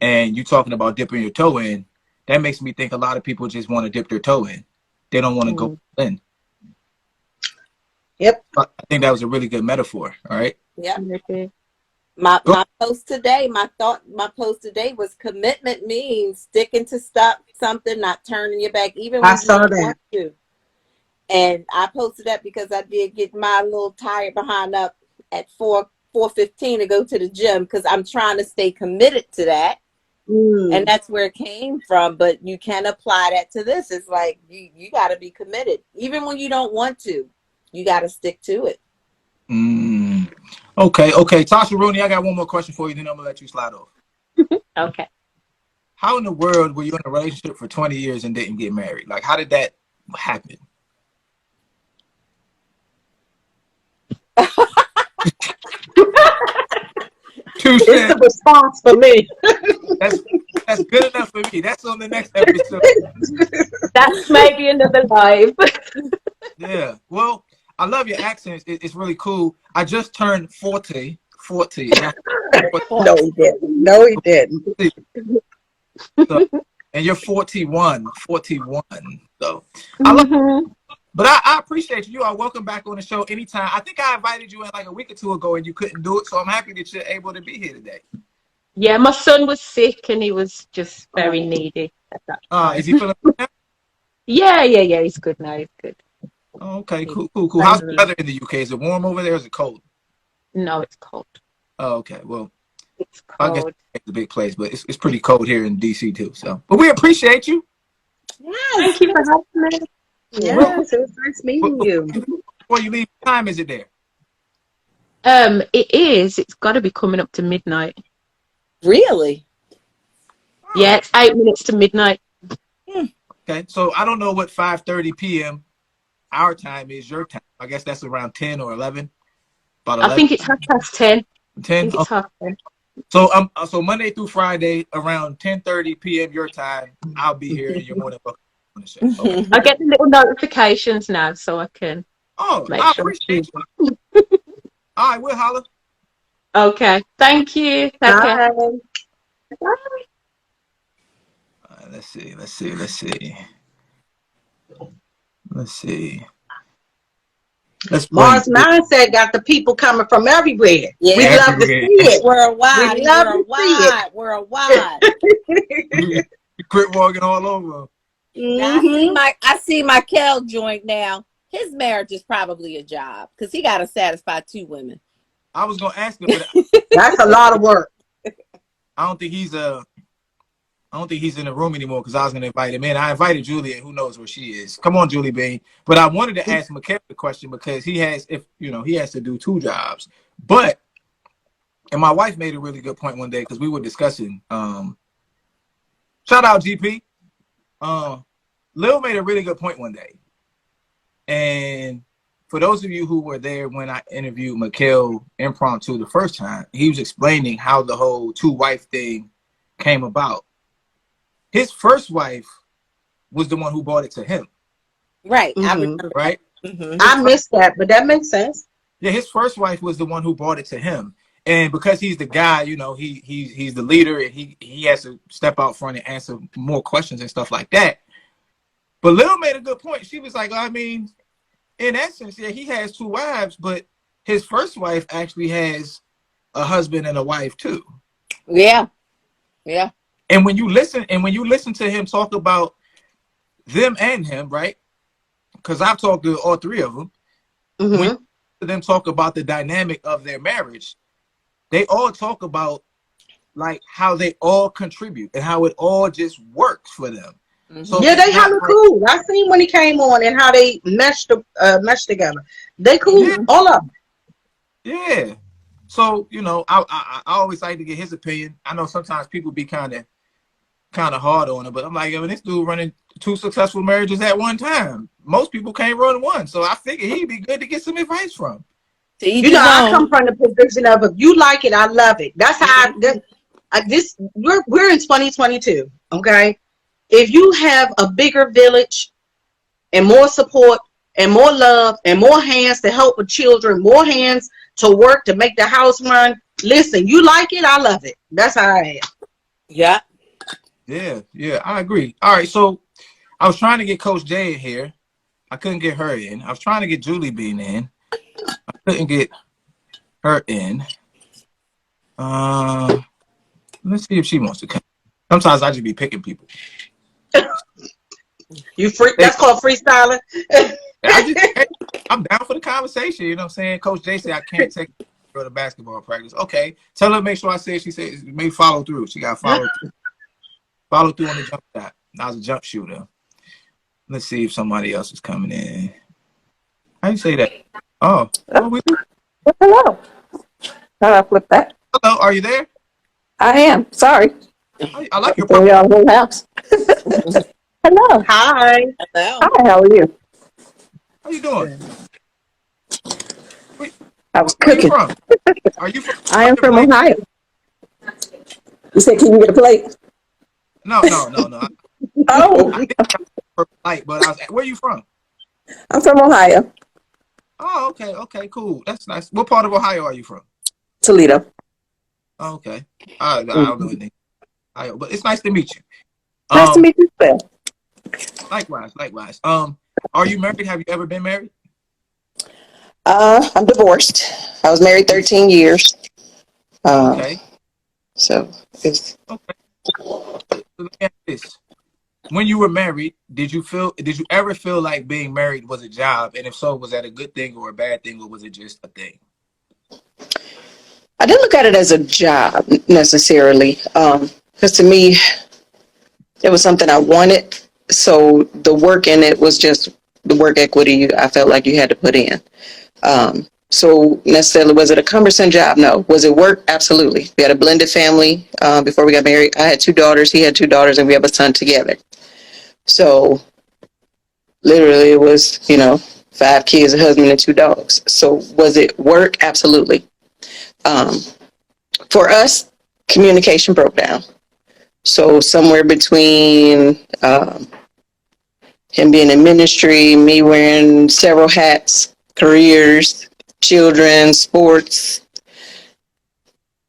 And you talking about dipping your toe in, that makes me think a lot of people just want to dip their toe in. They don't want to go
Mm.
in.
Yep.
I think that was a really good metaphor. All right.
Yeah.
Okay.
My
Go.
post today, my post today was commitment means sticking to something, not turning your back, even
I
when you
saw
don't
that.
want to. And I posted that because I did get my little tired behind up at 4:15 to go to the gym, because I'm trying to stay committed to that. And that's where it came from. But you can apply that to this. It's like you got to be committed, even when you don't want to. You got to stick to it.
Okay. Tasha Rooney, I got one more question for you, then I'm gonna let you slide off.
Okay.
How in the world were you in a relationship for 20 years and didn't get married? Like, how did that happen? Touche.
It's the response for me.
That's good enough for me. That's on the next episode.
That's maybe another live.
Yeah. Well, I love your accents. It's really cool. I just turned 40. 40. And
No, he didn't. No, he didn't.
so, and you're 41. 41. So I love,
Mhm.
but I appreciate you. You are welcome back on the show anytime. I think I invited you in like a week or two ago and you couldn't do it. So I'm happy that you're able to be here today.
Yeah, my son was sick and he was just very needy at that time.
Is he feeling good now?
Yeah. He's good now. He's good.
Oh, okay,
He's
cool. How's the
friendly.
weather in the UK? Is it warm over there or is it cold?
No, it's cold.
Oh, okay. Well,
It's
I guess
cold.
it's a big place, but it's pretty cold here in DC too. So, but we appreciate you.
Yes.
Thank you for having me.
Yes, it was nice meeting you.
Before you leave, what time is it there?
It is. It's got to be coming up to midnight.
Really?
Yeah, it's 8 minutes to midnight.
Okay, so I don't know what 5:30 p.m. our time is. Your time, I guess that's around 10 or 11. About
I
11.
think it's 10:30. I
10.
think it's 10:30.
So Monday through Friday around 10:30 p.m. your time, I'll be here and you're more than welcome on the show. Okay.
I get the little notifications now, so I can
Oh,
make
I
sure
appreciate
it's
you. All right, we'll holler.
okay. Thank you. Take care.
Bye.
Bye.
Let's see. Let's bring
Mars Mindset got the people coming from everywhere. We
Yeah.
love to see
everywhere.
it.
Worldwide.
We
He
love to see
worldwide.
it.
Quit walking all over.
Now
hmm
I see my Kel joint now. His marriage is probably a job because he got to satisfy 2 women.
I was gonna ask him, but
That's a lot of work.
I don't think he's in the room anymore because I was gonna invite him in. I invited Julie, and who knows where she is. Come on, Julie Bean. But I wanted to ask Marchello the question because he has to do 2 jobs. But and my wife made a really good point one day because we were discussing. Shout out GP. Lil made a really good point one day, and for those of you who were there when I interviewed Marchello impromptu the first time, he was explaining how the whole 2-wife thing came about. His first wife was the one who brought it to him.
Right. I
hmm
remember.
Right?
I missed that, but that makes sense.
Yeah, his first wife was the one who brought it to him. And because he's the guy, he's the leader, and he has to step out front and answer more questions and stuff like that. But Lil made a good point. She was like, I mean, in essence, yeah, he has 2 wives, but his first wife actually has a husband and a wife too.
Yeah. Yeah.
And when you listen to him talk about them and him, right? Because I've talked to all 3 of them.
hmm
When them talk about the dynamic of their marriage, they all talk about like how they all contribute and how it all just works for them. So
Yeah, they
it's not
hella
like,
cool. I seen when he came on and how they meshed together. They cool,
yeah,
all of them.
yeah. So I always like to get his opinion. I know sometimes people be kind of hard on him, but I'm like, I mean, this dude running 2 successful marriages at one time. Most people can't run one, so I figured he'd be good to get some advice from.
To each
You know,
his
I come
own.
from the position of if you like it, I love it. That's how we're in 2022. Okay, if you have a bigger village and more support and more love and more hands to help with children, more hands to work to make the house run. Listen, you like it, I love it. That's how I am.
Yeah.
Yeah, I agree. All right, so I was trying to get Coach J in here. I couldn't get her in. I was trying to get Julie Bean in. I couldn't get her in. Let's see if she wants to come. Sometimes I just be picking people.
You free? That's called freestyling.
I'm down for the conversation. You know what I'm saying? Coach J said I can't take her to basketball practice. Okay, tell her to make sure I say she said may follow through. She got to follow through on the jump shot. I was a jump shooter. Let's see if somebody else is coming in. How do you say that? Oh,
Hello. How do I flip that?
hello. Are you there?
I am. Sorry.
I like your
Bring
purple.
y'all whole house. Hello.
Hi.
Hello.
Hi, how are you?
How you doing?
I was
Where you
cooking.
from? Are you from?
I am from Ohio. You said, can you get a plate?
No.
Oh,
I think I purple light, but I was. Where you from?
I'm from Ohio,
Oh, okay, cool. That's nice. What part of Ohio are you from?
Toledo.
Oh, okay. I don't know anything. But it's nice to meet you.
Nice to meet you as well.
Likewise. Are you married? Have you ever been married?
I'm divorced. I was married 13 years.
Okay.
So it's
Okay. So let me ask this. When you were married, did you ever feel like being married was a job? And if so, was that a good thing or a bad thing, or was it just a thing?
I didn't look at it as a job necessarily, because to me, it was something I wanted. So the work in it was just the work equity I felt like you had to put in. So necessarily, was it a cumbersome job? No. Was it work? Absolutely. We had a blended family before we got married. I had 2 daughters. He had 2 daughters, and we have a son together. So literally, it was 5 kids, a husband, and 2 dogs. So was it work? Absolutely. For us, communication broke down. So somewhere between him being in ministry, me wearing several hats, careers, children, sports,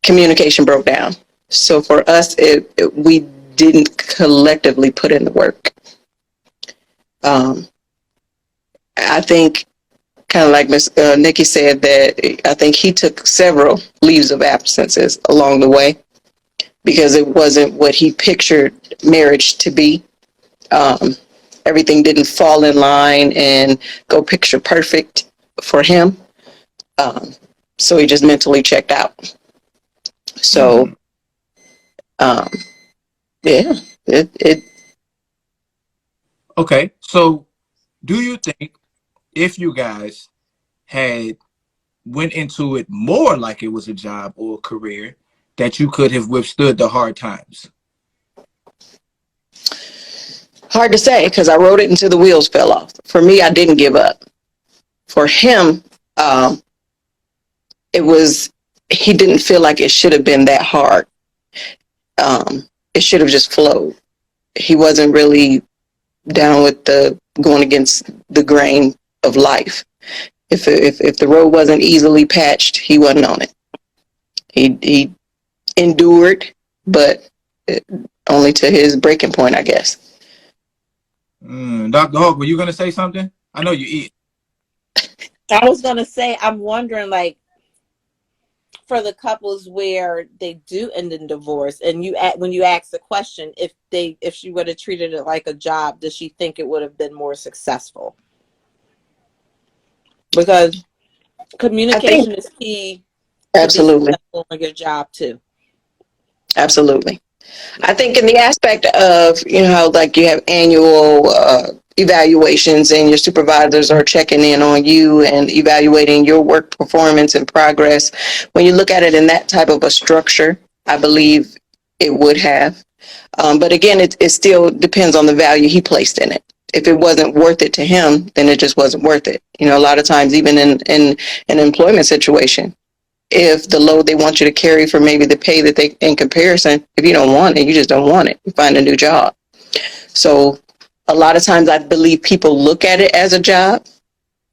communication broke down. So for us, we didn't collectively put in the work. I think, kind of like Miss Nikki said, that I think he took several leaves of absences along the way because it wasn't what he pictured marriage to be. Everything didn't fall in line and go picture perfect for him. So he just mentally checked out. So, yeah, it.
Okay, so do you think if you guys had went into it more like it was a job or a career, that you could have withstood the hard times?
Hard to say because I wrote it until the wheels fell off. For me, I didn't give up. For him, it was, he didn't feel like it should have been that hard. It should have just flowed. He wasn't really down with the going against the grain of life. If the road wasn't easily patched, he wasn't on it. He endured, but only to his breaking point, I guess.
Dr. Hawk, were you going to say something? I know you eat.
I was gonna say, I'm wondering, like, for the couples where they do end in divorce, and when you ask the question, if she would have treated it like a job, does she think it would have been more successful? Because communication is key.
Absolutely.
To be successful in your job too.
Absolutely. I think in the aspect of, how like you have annual evaluations and your supervisors are checking in on you and evaluating your work performance and progress. When you look at it in that type of a structure, I believe it would have. But again, it still depends on the value he placed in it. If it wasn't worth it to him, then it just wasn't worth it. A lot of times, even in an employment situation, if the load they want you to carry for maybe the pay that they, in comparison, if you don't want it, you just don't want it. You find a new job. So a lot of times I believe people look at it as a job.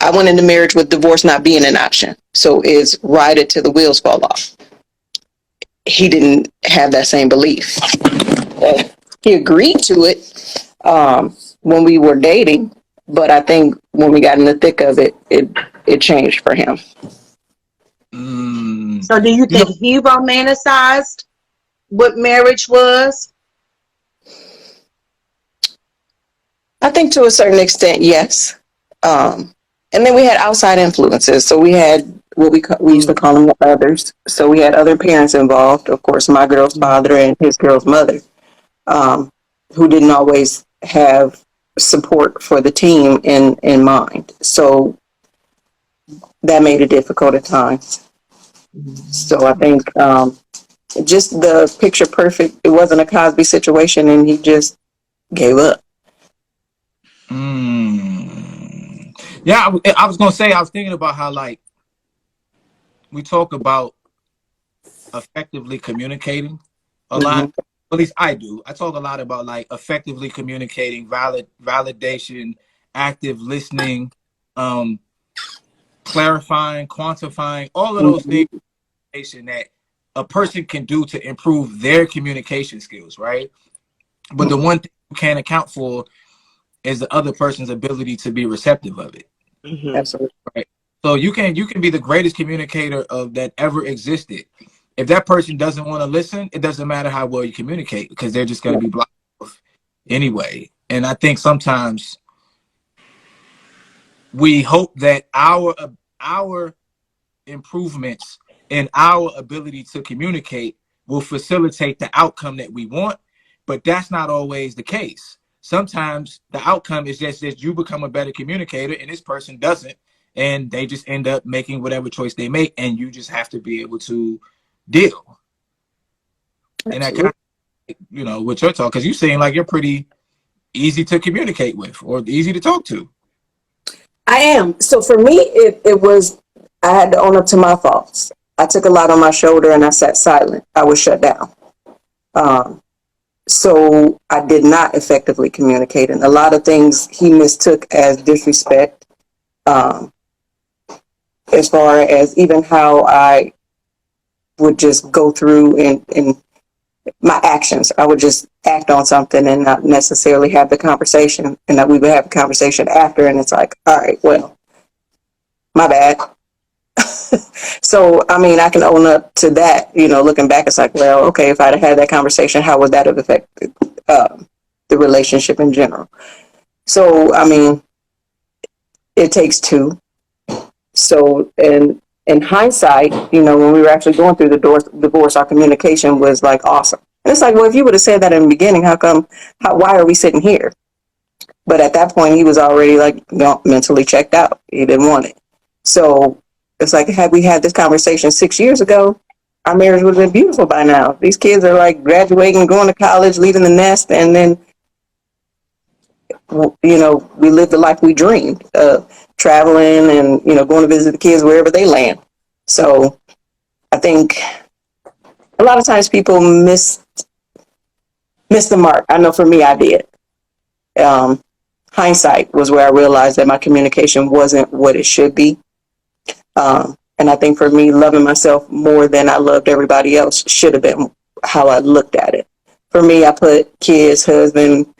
I went into marriage with divorce not being an option. So it's ride it till the wheels fall off. He didn't have that same belief. He agreed to it when we were dating, but I think when we got in the thick of it, it changed for him.
So do you think he romanticized what marriage was?
I think to a certain extent, yes. And then we had outside influences. So we had what we used to call them others. So we had other parents involved. Of course, my girl's father and his girl's mother, who didn't always have support for the team in mind. So that made it difficult at times. So I think just the picture perfect, it wasn't a Cosby situation and he just gave up.
Yeah, I was going to say, I was thinking about how, like, we talk about effectively communicating a lot. At least I do. I talk a lot about, like, effectively communicating, validation, active listening, clarifying, quantifying, all of those things that a person can do to improve their communication skills, right? But the one thing you can't account for is the other person's ability to be receptive of it.
Absolutely.
Right. So you can be the greatest communicator of that ever existed. If that person doesn't want to listen, it doesn't matter how well you communicate because they're just going to be blocked off anyway. And I think sometimes we hope that our improvements in our ability to communicate will facilitate the outcome that we want, but that's not always the case. Sometimes the outcome is just that you become a better communicator and this person doesn't, and they just end up making whatever choice they make, and you just have to be able to deal. Absolutely. And that kind of, with your talk, because you seem like you're pretty easy to communicate with or easy to talk to.
I am. So for me, it was, I had to own up to my faults. I took a lot on my shoulder and I sat silent. I was shut down. So I did not effectively communicate, and a lot of things he mistook as disrespect. Um, as far as even how I would just go through and my actions. I would just act on something and not necessarily have the conversation. And that we would have a conversation after, and it's like, all right, well, my bad. So, I mean, I can own up to that. Looking back, it's like, well, okay, if I'd have had that conversation, how would that have affected the relationship in general? So, I mean, it takes two. So, in hindsight, when we were actually going through the divorce, our communication was like awesome. And it's like, well, if you would have said that in the beginning, why are we sitting here? But at that point, he was already like mentally checked out. He didn't want it. So it's like, had we had this conversation 6 years ago, our marriage would have been beautiful by now. These kids are like graduating, going to college, leaving the nest, and then, we lived the life we dreamed of, traveling and, going to visit the kids wherever they land. So I think a lot of times people miss the mark. I know for me, I did. Hindsight was where I realized that my communication wasn't what it should be. And I think for me, loving myself more than I loved everybody else should have been how I looked at it. For me, I put kids, husband,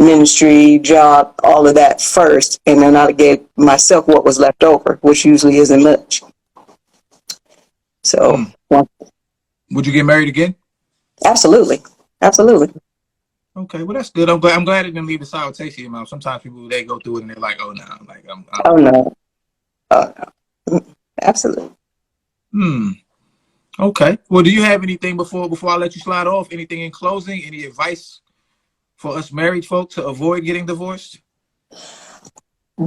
ministry, job, all of that first, and then I gave myself what was left over, which usually isn't much. So,
would you get married again?
Absolutely.
Okay, well that's good. I'm glad it didn't leave a sour taste in your mouth. Sometimes people they go through it and they're like, oh no,
oh no, absolutely.
Okay. Well, do you have anything before I let you slide off? Anything in closing? Any advice for us married folk to avoid getting divorced?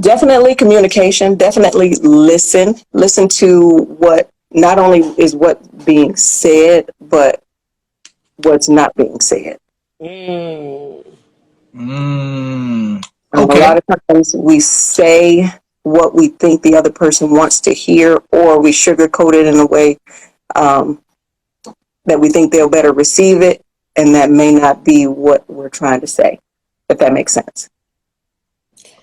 Definitely communication. Definitely listen. Listen to what not only is what being said, but what's not being said.
Okay.
A lot of times we say what we think the other person wants to hear, or we sugarcoat it in a way that we think they'll better receive it, and that may not be what we're trying to say, if that makes sense.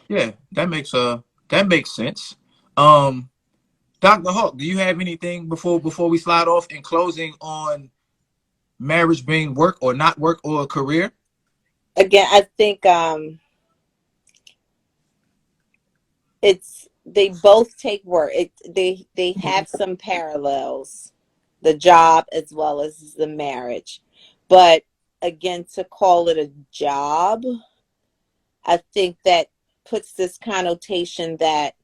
Yeah, that makes sense. Dr. Hawk, do you have anything before we slide off in closing on marriage being work or not work or a career?
Again, I think they both take work. They have some parallels, the job as well as the marriage. But again, to call it a job, I think that puts this connotation that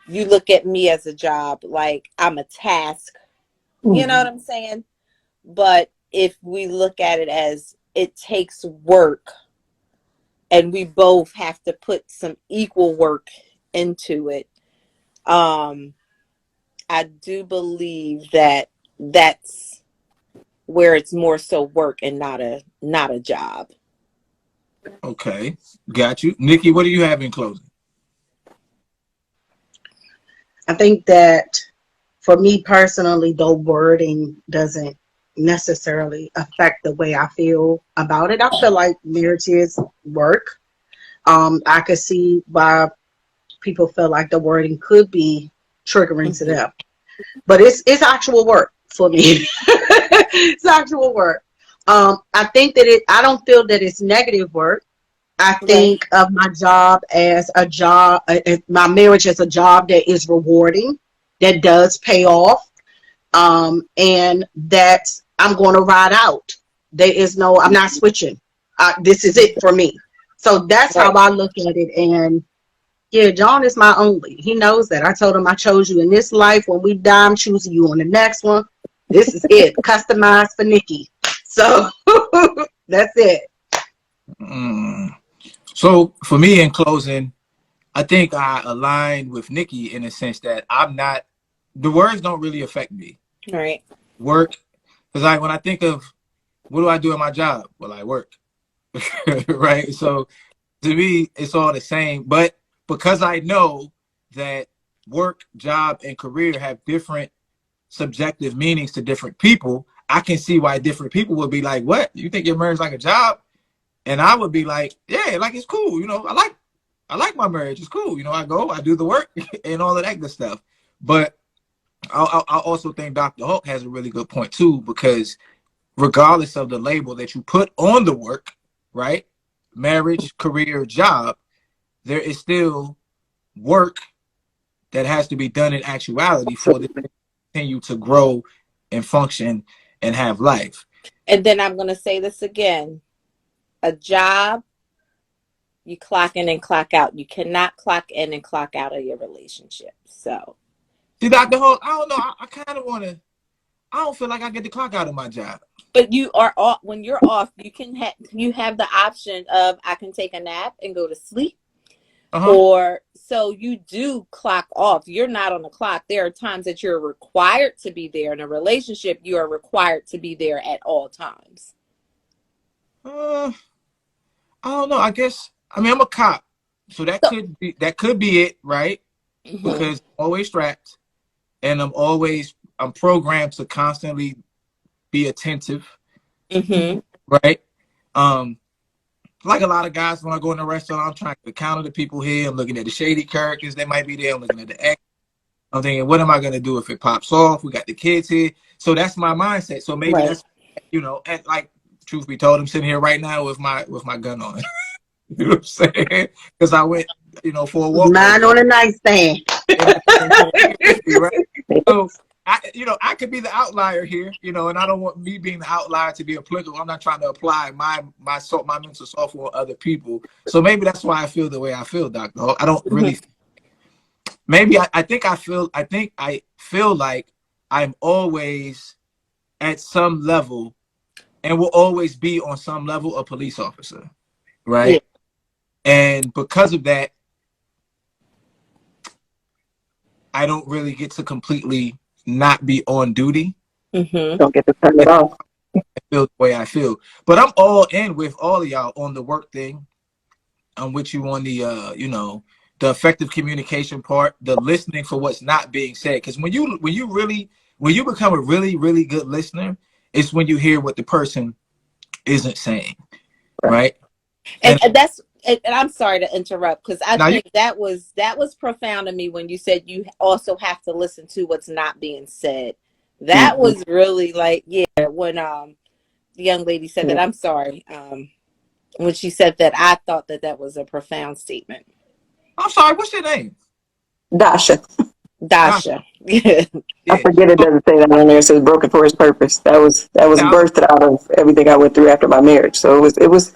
you look at me as a job, like I'm a task. You know what I'm saying? But if we look at it as it takes work, and we both have to put some equal work into it, I do believe that that's where it's more so work and not a job.
Okay, got you. Nikki, what do you have in closing?
I think that for me personally, the wording doesn't necessarily affect the way I feel about it. I feel like marriage is work. I could see why people feel like the wording could be triggering to them, but it's actual work for me. It's actual work. I think that I don't feel that it's negative work. I think of my job as a job, my marriage as a job that is rewarding, that does pay off, and that I'm going to ride out. I'm not switching. This is it for me. So that's how I look at it. And yeah, John is my only. He knows that. I told him I chose you in this life. When we die, I'm choosing you on the next one. This is it, customized for Nikki. So that's it.
So for me in closing, I think I aligned with Nikki in a sense that the words don't really affect me.
Right.
Work, because when I think of what do I do in my job? Well, I work. Right? So to me, it's all the same. But because I know that work, job, and career have different subjective meanings to different people, I can see why different people would be like, what? You think your marriage is like a job? And I would be like, yeah, like it's cool. You know, I like my marriage. It's cool. You know, I go, I do the work and all of that good stuff. But I also think Dr. Hulk has a really good point too, because regardless of the label that you put on the work, right? Marriage, career, job, there is still work that has to be done in actuality for this to continue to grow and function and have life.
And then I'm going to say this again. A job, you clock in and clock out. You cannot clock in and clock out of your relationship. So,
see, Dr. Hulk, I don't know. I kind of want to. I don't feel like I get the clock out of my job.
but you are off. When you're off, you have the option of I can take a nap and go to sleep, or so you do clock off. You're not on the clock. There are times that you're required to be there in a relationship. You are required to be there at all times.
I don't know. I guess I'm a cop, so that could be it, right? Because I'm always strapped, and I'm programmed to constantly be attentive, right? Like a lot of guys, when I go in a restaurant, I'm trying to counter the people here. I'm looking at the shady characters that might be there. I'm looking at the ex. I'm thinking, what am I going to do if it pops off? We got the kids here, so that's my mindset. So maybe that's, and like, truth be told, I'm sitting here right now with my gun on. You know what I'm saying? Because I went, for a walk.
Mine on a nightstand.
Right? So I could be the outlier here, and I don't want me being the outlier to be applicable. I'm not trying to apply my mental software on other people. So maybe that's why I feel the way I feel, Dr. Hulk. I don't really. Maybe I feel like I'm always at some level, and will always be on some level a police officer, right? Yeah. And because of that, I don't really get to completely not be on duty.
Don't get to turn it off.
I feel the way I feel. But I'm all in with all of y'all on the work thing. I'm with you on the, the effective communication part, the listening for what's not being said. Because when you become a really, really good listener, it's when you hear what the person isn't saying, right?
And that's. And I'm sorry to interrupt, because I think that was profound to me when you said you also have to listen to what's not being said. That was really like, when the young lady said that. I'm sorry, when she said that, I thought that was a profound statement.
I'm sorry, what's your name?
Dasha.
Yeah.
I forget it doesn't say that on there. It says broken for his purpose. That was birthed out of everything I went through after my marriage. So it was.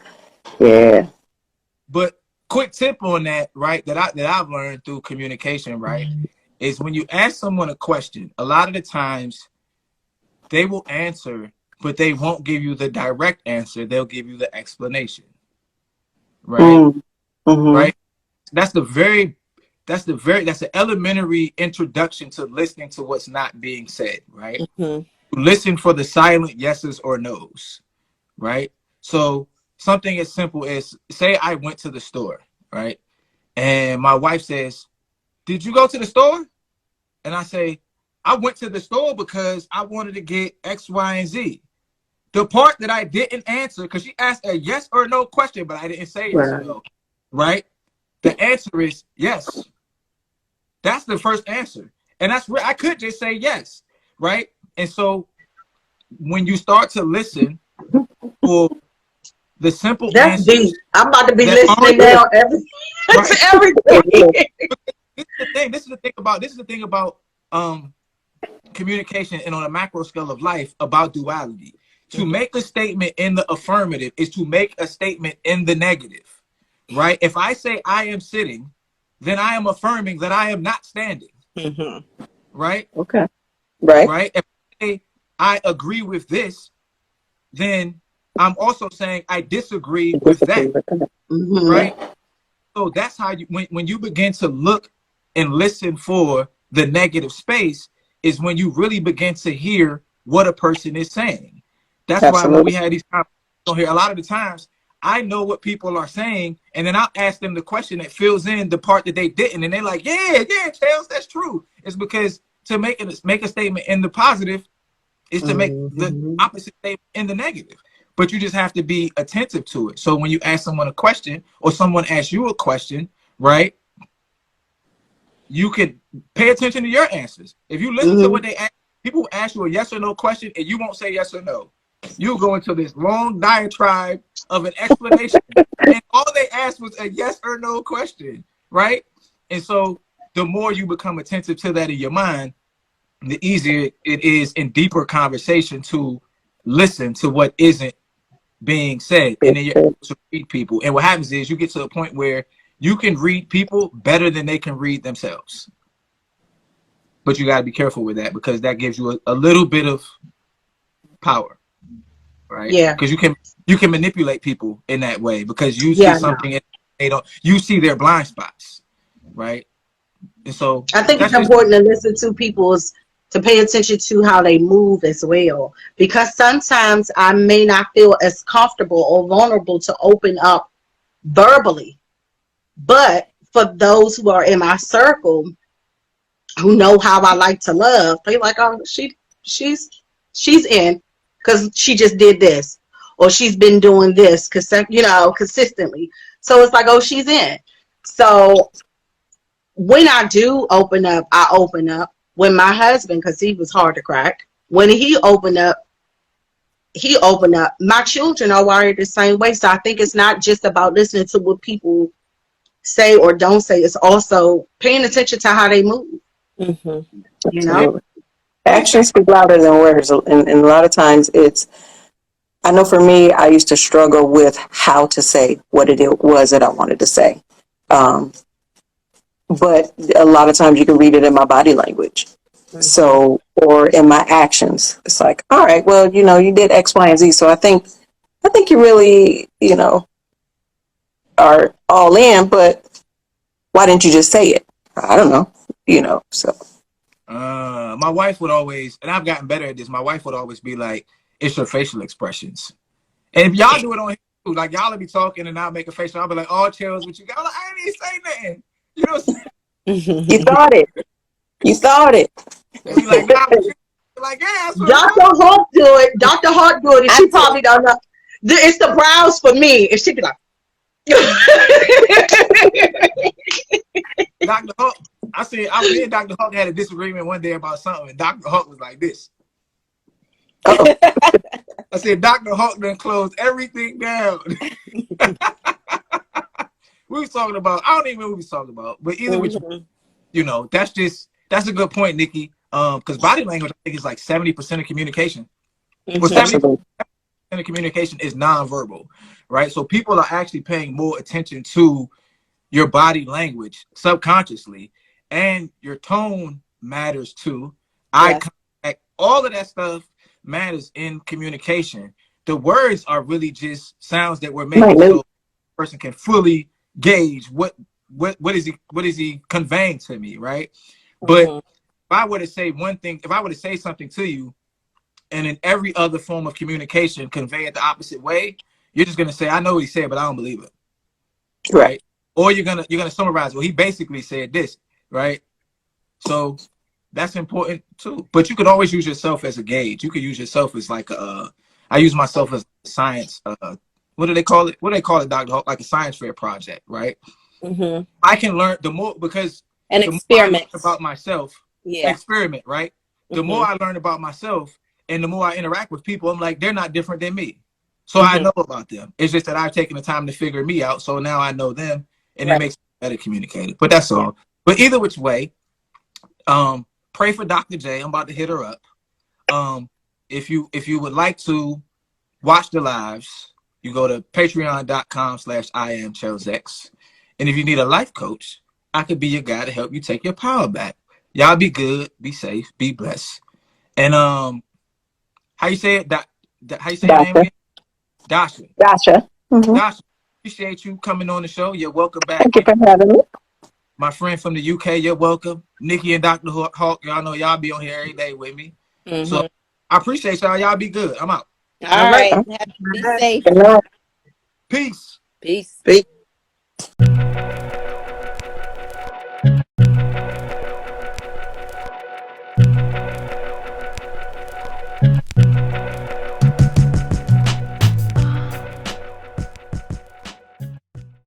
But quick tip on that, right, that I've learned through communication, right, is when you ask someone a question, a lot of the times they will answer, but they won't give you the direct answer. They'll give you the explanation, right? Right. That's the elementary introduction to listening to what's not being said, right? Listen for the silent yeses or nos, right? So something as simple as, say I went to the store, right? And my wife says, did you go to the store? And I say, I went to the store because I wanted to get X, Y, and Z. The part that I didn't answer, because she asked a yes or no question, but I didn't say yes or no, right? The answer is yes. That's the first answer. And that's where I could just say yes, right? And so when you start to listen for the simple
That's
answers.
deep. I'm about to be listening now to everything.
This is the thing about communication, and on a macro scale of life, about duality. To make a statement in the affirmative is to make a statement in the negative, right? If I say I am sitting, then I am affirming that I am not standing, right?
Okay. Right.
If I say I agree with this, then I'm also saying I disagree with that, right? So that's how when you begin to look and listen for the negative space, is when you really begin to hear what a person is saying. That's why when we had these conversations here, a lot of the times I know what people are saying, and then I'll ask them the question that fills in the part that they didn't, and they're like, yeah, Chels, that's true. It's because to make a statement in the positive, is to make the opposite statement in the negative. But you just have to be attentive to it. So when you ask someone a question or someone asks you a question, right, you can pay attention to your answers. If you listen to what they ask, people ask you a yes or no question and you won't say yes or no. You'll go into this long diatribe of an explanation. And all they asked was a yes or no question, right? And so the more you become attentive to that in your mind, the easier it is in deeper conversation to listen to what isn't being said. And then you're able to read people. And what happens is you get to a point where you can read people better than they can read themselves. But you got to be careful with that because that gives you a little bit of power, right?
Yeah.
Because you can manipulate people in that way because you see something and they don't. You see their blind spots, right? And so
I think it's important to listen to people's, to pay attention to how they move as well, because sometimes I may not feel as comfortable or vulnerable to open up verbally, but for those who are in my circle who know how I like to love, they like, oh, she's in because she just did this, or she's been doing this consistently. So it's like, oh, she's in. So when I do open up, I open up. When my husband, because he was hard to crack, when he opened up. My children are wired the same way. So I think it's not just about listening to what people say or don't say. It's also paying attention to how they move.
Mm-hmm.
You know?
Actions speak louder than words. And a lot of times I know for me, I used to struggle with how to say what it was that I wanted to say. But a lot of times you can read it in my body language. Mm-hmm. So, or in my actions. It's like, all right, well, you did X, Y, and Z. So I think you really, are all in, but why didn't you just say it? I don't know, so.
My wife would always, and I've gotten better at this, my wife would always be like, it's your facial expressions. And if y'all do it on here, too, like y'all will be talking and I'll make a face, and I'll be like, oh, Chels, what you got? I'm like, I didn't even say nothing. You know what I'm saying?
You thought it. You thought it.
And be like, nah, like, yeah, that's what
Dr. Hawk do it. Dr. Hawk do it, and she probably don't know. It's the brows for me, and she be like,
Dr. Hawk. Me and Dr. Hawk had a disagreement one day about something, and Dr. Hawk was like this. I said, Dr. Hawk done closed everything down. We was talking about, I don't even know what we was talking about, but either which, that's a good point, Nikki. Because body language, I think, is like 70% of communication. Well, 70% of communication is nonverbal, right? So people are actually paying more attention to your body language subconsciously, and your tone matters too. Eye contact, all of that stuff matters in communication. The words are really just sounds that we're making so the person can fully gauge what is he conveying to me, right? But if I were to say one thing, if I were to say something to you, and in every other form of communication convey it the opposite way, you're just gonna say, I know what he said, but I don't believe it. Right? Or you're gonna summarize, well, he basically said this, right? So that's important too. But you could always use yourself as a gauge. You could use yourself as like I use myself as science. What do they call it? What do they call it, Dr. Hawk? Like a science fair project, right? Mm-hmm. I can learn the more because
an experiment
about myself. Yeah. Experiment, right? The more I learn about myself and the more I interact with people, I'm like, they're not different than me. So I know about them. It's just that I've taken the time to figure me out. So now I know them, and it makes me better communicator. But that's all. But either which way, pray for Dr. J. I'm about to hit her up. If you would like to watch the lives, you go to patreon.com/IamChellsX. And if you need a life coach, I could be your guy to help you take your power back. Y'all be good, be safe, be blessed. And how you say it? How you say your name again? Dasha.
Dasha. Mm-hmm.
Dasha, appreciate you coming on the show. You're welcome back.
Thank you for having me.
My friend from the UK, you're welcome. Nikki and Dr. Hawk, y'all know y'all be on here every day with me. Mm-hmm. So I appreciate y'all. Y'all be good. I'm out.
All right. Be safe.
Peace.
Peace.
Peace.